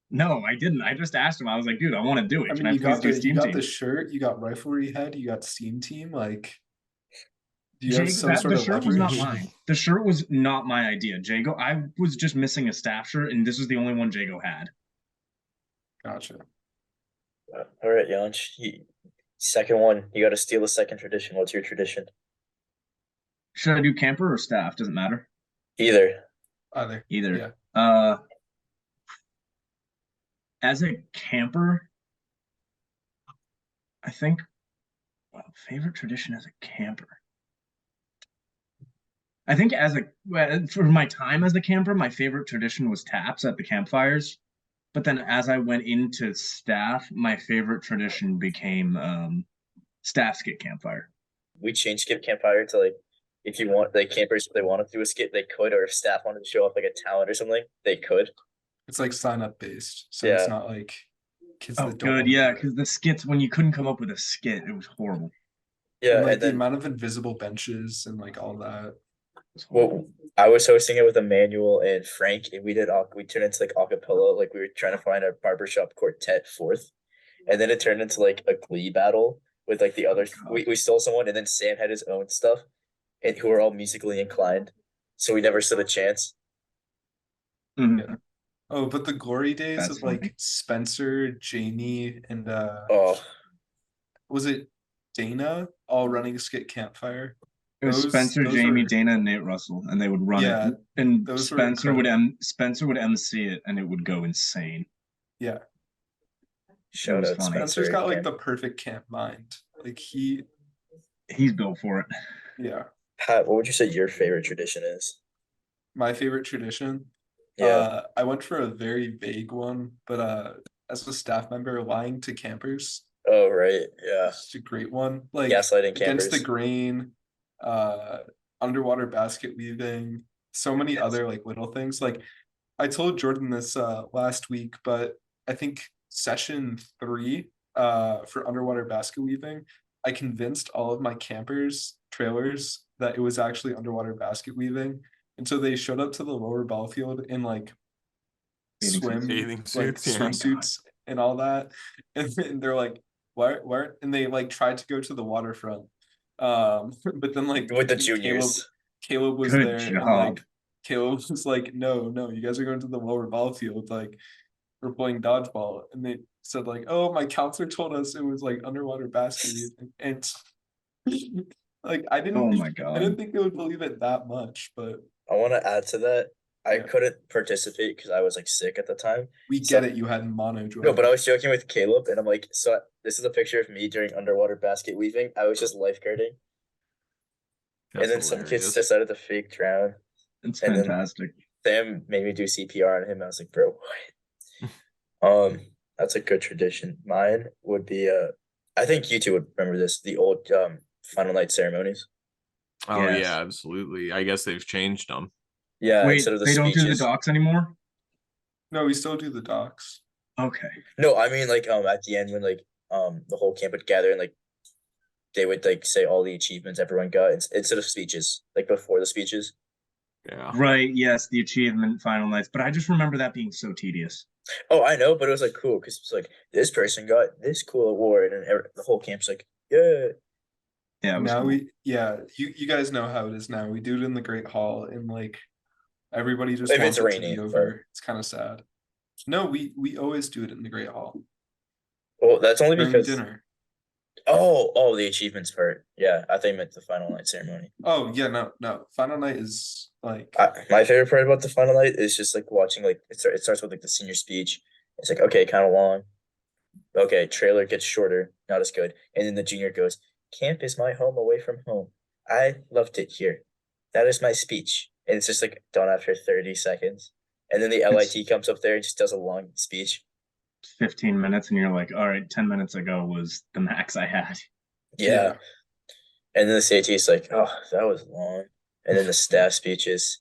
No, I didn't. I just asked him. I was like, dude, I want to do it.
I
Can
mean,
I please do
you
Steam
got
Team?
the shirt, you got Riflery Head, you got Steam Team. Like, do you have
Jago,
some sort
the
of
shirt was not
leverage?
mine. The shirt was not my idea. Jago, I was just missing a staff shirt, and this was the only one Jago had.
Gotcha.
All right, Yancich. Second one. You got to steal the second tradition. What's your tradition?
Should I do camper or staff? Doesn't matter.
Either.
Either.
Either.
Yeah.
As a camper, I think favorite tradition as a camper. I think for my time as a camper, my favorite tradition was taps at the campfires. But then as I went into staff, my favorite tradition became staff skit campfire.
We changed skip campfire to like if you want like campers if they wanted to do a skit they could, or if staff wanted to show off like a talent or something they could.
It's like sign up based. So
Yeah.
it's not like kids
Oh,
that don't
good,
wanna
yeah,
do it.
because the skits when you couldn't come up with a skit, it was horrible.
Yeah,
And like
and
the
then
amount of invisible benches and like all that.
well, I was hosting it with Emmanuel and Frank, and we turned into like acapella, like we were trying to find a barbershop quartet fourth, and then it turned into like a glee battle with like the others. We stole someone, and then Sam had his own stuff, and who were all musically inclined, so we never stood a chance.
Mhm.
Oh, but the glory days
That's
of like
funny.
Spencer, Jamie, and
Oh,
was it Dana all running skit campfire?
It was
Those-
Spencer,
those
Jamie,
were-
Dana, and Nate Russell, and they would run
Yeah,
it. And
those were
Spencer would
incredible.
Spencer would MC it, and it would go insane.
Yeah.
shout
was
out
funny.
Spencer's
Spencer.
got like
again.
the perfect camp mind. Like
He's built for it.
yeah.
Pat, what would you say your favorite tradition is?
My favorite tradition.
Yeah.
I went for a very vague one, but as a staff member, lying to campers.
Oh right, yeah.
It's a great one. Like
Gaslighting
against the
campers.
grain, underwater basket weaving, so many other like little things. Like I told Jordan this last week, but I think session 3 for underwater basket weaving, I convinced all of my campers, trailers, that it was actually underwater basket weaving. And so they showed up to the lower ball field in like
Bathing suits.
like
Bathing suits, yeah.
swimsuits and all that. And then they're like, why? And they like tried to go to the waterfront. But then like
With the juniors.
Caleb was
Good
there and
job.
like Caleb was like, no, you guys are going to the lower ball field. Like we're playing dodgeball. And they said like, oh, my counselor told us it was like underwater basket weaving. And like
Oh my
I
god.
didn't think they would believe it that much, but
I want to add to that. I
Yeah.
couldn't participate because I was like sick at the time.
we
So-
get it. You had mono joy.
No, but I was joking with Caleb, and I'm like, so this is a picture of me during underwater basket weaving. I was just lifeguarding,
That's
and then some kids
hilarious.
decided to fake drown.
It's
And then-
fantastic.
Sam made me do CPR on him. I was like, bro, what? That's a good tradition. Mine would be I think you two would remember this, the old final night ceremonies.
Oh
Yes.
yeah, absolutely. I guess they've changed them.
Yeah,
Wait,
instead of the
they don't do the
speeches.
docs anymore?
No, we still do the docs.
Okay.
No, I mean like at the end when like the whole camp would gather and like they would like say all the achievements everyone got instead of speeches, like before the speeches.
Yeah.
Right, yes, the achievement final nights. But I just remember that being so tedious.
Oh, I know, but it was like cool because it's like this person got this cool award, and the whole camp's like, yeah.
Yeah, it was
Now
cool.
you guys know how it is now. We do it in the Great Hall, and like everybody just
If
wants
it's
it
rainy,
to be
but-
over. It's kind of sad. No, we always do it in the Great Hall
Well, that's only
during
because
dinner.
oh, the achievements part. Yeah, I think meant the final night ceremony.
Oh yeah, no. Final night is like
My favorite part about the final night is just like watching like it starts with like the senior speech. It's like okay, kind of long. Okay, trailer gets shorter, not as good, and then the junior goes, "Camp is my home away from home. I loved it here. That is my speech." And it's just like done after 30 seconds. And then the LIT comes up there and just does a long speech.
15 minutes, and you're like, all right, 10 minutes ago was the max I had.
Yeah. And then the CIT is like, oh, that was long. And then the staff speeches.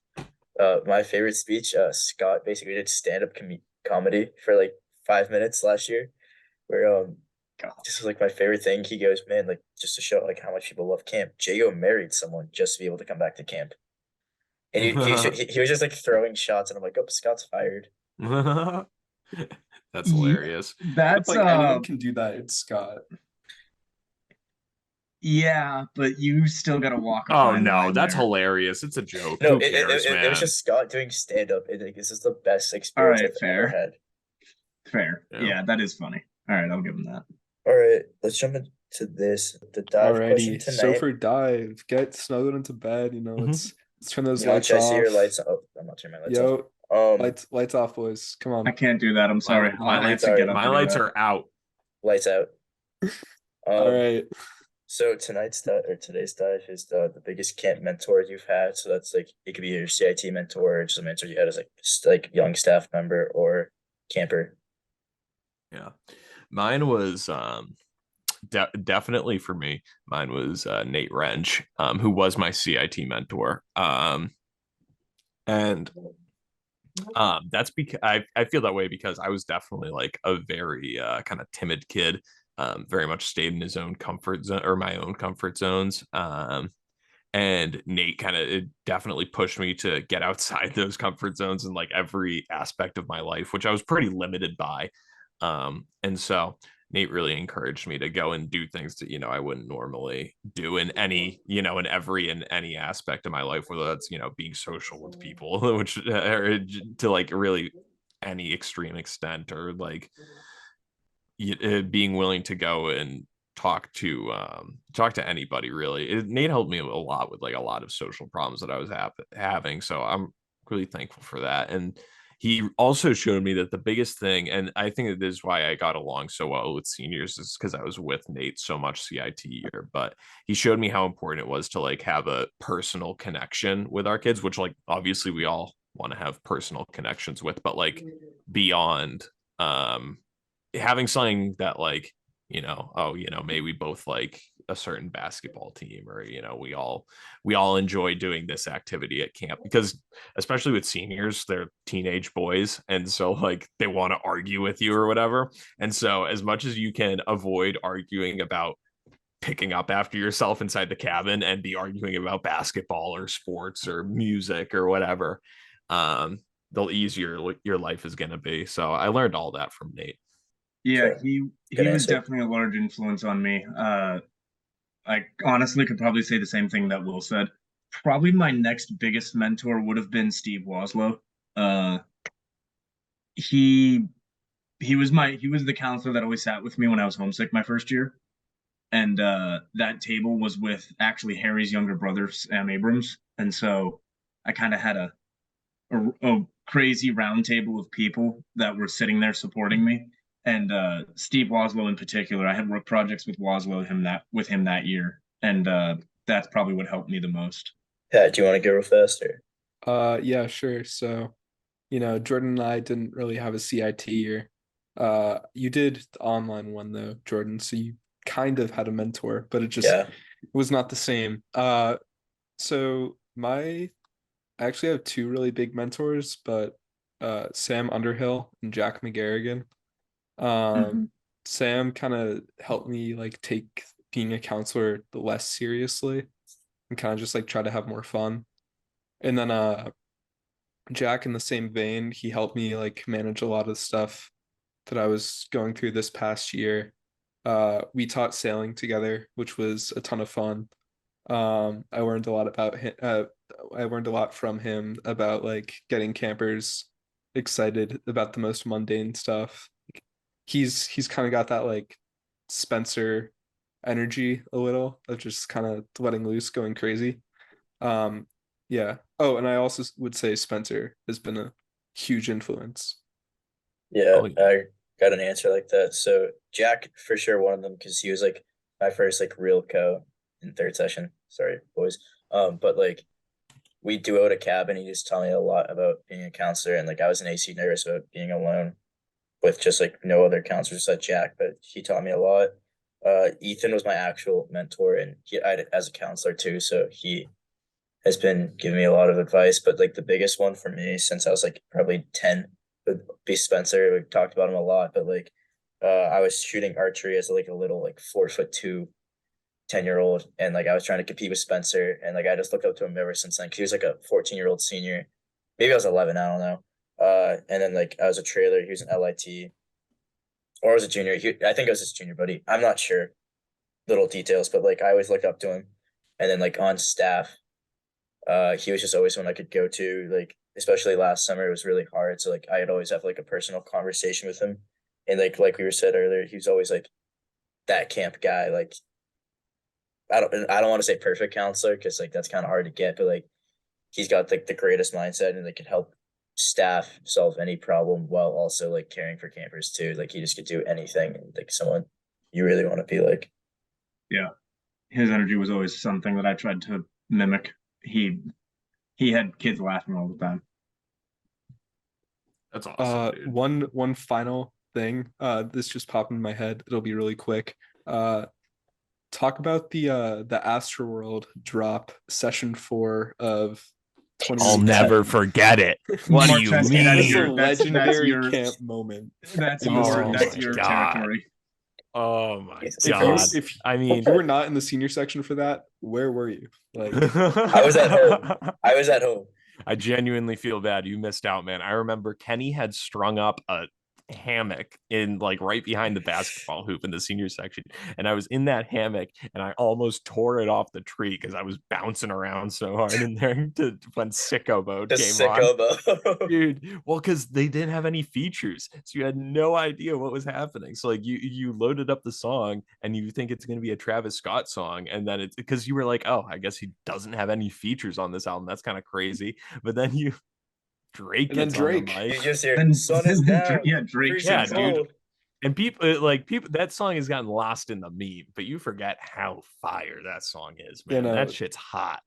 My favorite speech, Scott basically did stand-up comedy for like 5 minutes last year, where
God.
this was like my favorite thing. He goes, man, like just to show like how much people love camp. Jago married someone just to be able to come back to camp. And he was just like throwing shots, and I'm like, oh, Scott's fired.
That's hilarious.
That's
if like anyone can do that, it's Scott.
Yeah, but you still gotta walk a
Oh
fine
no,
line
that's
there.
hilarious. It's a joke.
No,
Who cares,
it
man?
was just Scott doing stand-up. And like, this is the best experience
All right,
I've ever had.
Fair.
Yeah.
Yeah, that is funny. All right, I'll give him that.
All right, let's jump into this. The dive question
Alrighty,
tonight.
so for dive, get snuggled into bed. You know, let's turn those lights
Yancich, I
off.
see your lights. Oh, I'm not turning my lights
Yo,
off.
lights off, boys. Come on.
I can't do that. I'm sorry.
My
I have
lights
to get up.
My
to do
lights
that.
are out.
Lights out.
All right.
So today's dive is the biggest camp mentor you've had. So that's like it could be your CIT mentor or just a mentor you had as like young staff member or camper.
Yeah. Mine was definitely for me, mine was Nate Wrench, who was my CIT mentor. And that's because I feel that way because I was definitely like a very kind of timid kid, very much stayed in his own comfort zone or my own comfort zones. And Nate kind of definitely pushed me to get outside those comfort zones in like every aspect of my life, which I was pretty limited by. And so Nate really encouraged me to go and do things that, you know, I wouldn't normally do in any, you know, in any aspect of my life, whether that's, you know, being social with people, which or to like really any extreme extent, or like being willing to go and talk to anybody really. Nate helped me a lot with like a lot of social problems that I was having. So I'm really thankful for that. And he also showed me that the biggest thing, and I think that this is why I got along so well with seniors, is because I was with Nate so much CIT year, but he showed me how important it was to like have a personal connection with our kids, which like obviously we all want to have personal connections with, but like beyond having something that like, you know, oh, you know, maybe we both like a certain basketball team, or, you know, we all enjoy doing this activity at camp, because especially with seniors, they're teenage boys. And so like they want to argue with you or whatever. And so as much as you can avoid arguing about picking up after yourself inside the cabin and be arguing about basketball or sports or music or whatever, the easier your life is going to be. So I learned all that from Nate.
Yeah,
Sure.
he
Good
was
answer.
definitely a large influence on me. I honestly could probably say the same thing that Will said. Probably my next biggest mentor would have been Steve Waslow. He was the counselor that always sat with me when I was homesick my first year. And that table was with actually Harry's younger brother, Sam Abrams. And so I kind of had a crazy round table of people that were sitting there supporting me. And Steve Waslow in particular, I had work projects with with him that year, and that's probably what helped me the most.
Pat, do you want to go real fast or?
Yeah, sure. So, you know, Jordan and I didn't really have a CIT year. You did the online one though, Jordan, so you kind of had a mentor, but it just
Yeah.
was not the same. So I actually have two really big mentors, but Sam Underhill and Jack McGarrigan.
Mhm.
Sam kind of helped me like take being a counselor less seriously and kind of just like try to have more fun. And then Jack in the same vein, he helped me like manage a lot of stuff that I was going through this past year. We taught sailing together, which was a ton of fun. I learned a lot about him. I learned a lot from him about like getting campers excited about the most mundane stuff. He's kind of got that like Spencer energy a little of just kind of letting loose, going crazy. Um, yeah. Oh, and I also would say Spencer has been a huge influence.
Yeah,
Oh, yeah.
I got an answer like that. So Jack for sure one of them because he was like my first like real co in third session. Sorry, boys. But like we duoed a cab and he just taught me a lot about being a counselor and like I was an AC nervous about being alone with just like no other counselors besides Jack, but he taught me a lot. Ethan was my actual mentor and as a counselor too, so he has been giving me a lot of advice. But like the biggest one for me since I was like probably 10 would be Spencer. We talked about him a lot, but like I was shooting archery as like a little like 4'2" 10-year-old, and like I was trying to compete with Spencer, and like I just looked up to him ever since then. 'Cause he was like a 14-year-old senior, maybe I was 11, I don't know. And then like I was a trailer, he was an LIT, or I was a junior. I think I was his junior buddy. I'm not sure little details, but like I always looked up to him. And then like on staff, he was just always one I could go to. Like especially last summer, it was really hard. So like I'd always have like a personal conversation with him, and like we were said earlier, he was always like that camp guy. Like I don't want to say perfect counselor because like that's kind of hard to get, but like he's got like the greatest mindset and they can help staff solve any problem while also like caring for campers too. Like he just could do anything and like someone you really want to be like.
Yeah, his energy was always something that I tried to mimic. He had kids laughing all the time.
That's awesome, dude.
One final thing. This just popped in my head. It'll be really quick. Talk about the Astroworld drop session 4 of
I'll
20.
never forget it. What do you
Marcheski,
That's
mean?
a legendary
your
camp moment.
that's
in
your
the
that's
senior
your
section.
God.
territory.
Oh my
If
If you
god!
if
I
if
mean,
you were not in the senior section for that, where were you? Like,
I was at home. I was at home.
I genuinely feel bad. You missed out, man. I remember Kenny had strung up a hammock in like right behind the basketball hoop in the senior section, and I was in that hammock and I almost tore it off the tree because I was bouncing around so hard in there when sicko mode
The
came on.
sicko mode.
Dude, well, because they didn't have any features, so you had no idea what was happening. So like you loaded up the song and you think it's going to be a Travis Scott song, and then it's because you were like, oh, I guess he doesn't have any features on this album. That's kind of crazy. But then Drake
and then
gets on the
Drake.
You
mic.
just hear
Then
sun is down.
yeah, Drake
Freezing
Yeah,
shows up.
cold.
And people that song has gotten lost in the meme, but you forget how fire that song is, man.
You know,
That shit's hot.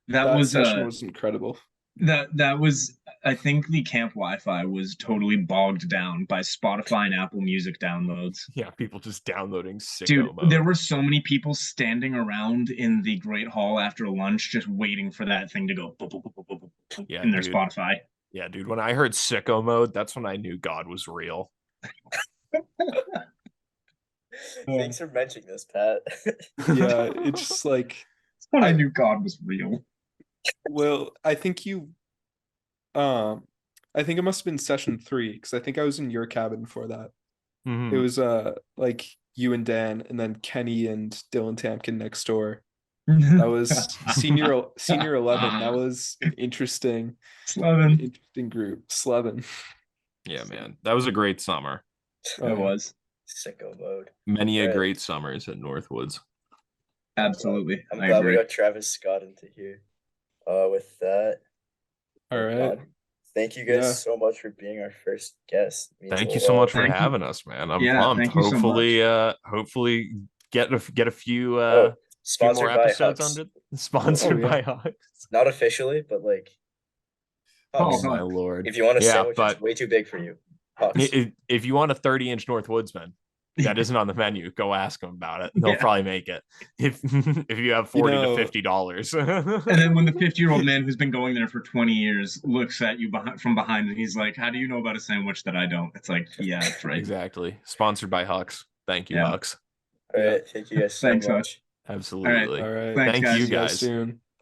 That
that
was
session was incredible.
that was I think the camp Wi-Fi was totally bogged down by Spotify and Apple Music downloads.
Yeah, people just downloading sicko
Dude,
mode.
there were so many people standing around in the Great Hall after lunch just waiting for that thing to go boop, boop, boop, boop, boop, boop,
Yeah,
in their
dude.
Spotify.
Yeah, dude. When I heard sicko mode, that's when I knew God was real.
Thanks for mentioning this, Pat.
Yeah, it's just like,
That's when I
I-
knew God was real.
well, I think I think it must have been session 3 because I think I was in your cabin for that.
Mhm.
It was like you and Dan, and then Kenny and Dylan Tampkin next door. That was senior 11. That was an interesting
Slevin.
group. Slevin.
Yeah, man. That was a great summer.
Oh,
It
yeah.
was.
Sicko mode.
Many a
Right.
great summers at Northwoods.
Absolutely.
I'm
I
glad
agree.
we got Travis Scott into here. With that,
All right.
God, thank you guys
Yeah.
so much for being our first guest. It means
Thank
a
you so
lot.
much for
Thank you.
having us, man. I'm
Yeah,
pumped.
thank you so
Hopefully, hopefully get a few
Oh,
few
sponsored
more
by
episodes
Hux.
under sponsored
Oh, yeah.
by Hux.
Not officially, but like
Oh,
Hux.
Oh my
Hux.
lord.
If you want a
Yeah,
sandwich,
but
it's way too big for you. Hucks.
If you want a 30-inch Northwoodsman that isn't on the menu, go ask them about it. They'll
Yeah.
probably make it. If you have $40 to $50.
And then when the 50-year-old man who's been going there for 20 years looks at you from behind and he's like, how do you know about a sandwich that I don't? It's like, yeah, that's right.
Exactly. Sponsored by Hucks. Thank you,
Yeah.
Hucks.
All right, thank you guys so
Thanks,
much.
Absolutely.
All right.
Thanks,
Thank
guys.
you
See you guys
guys.
soon.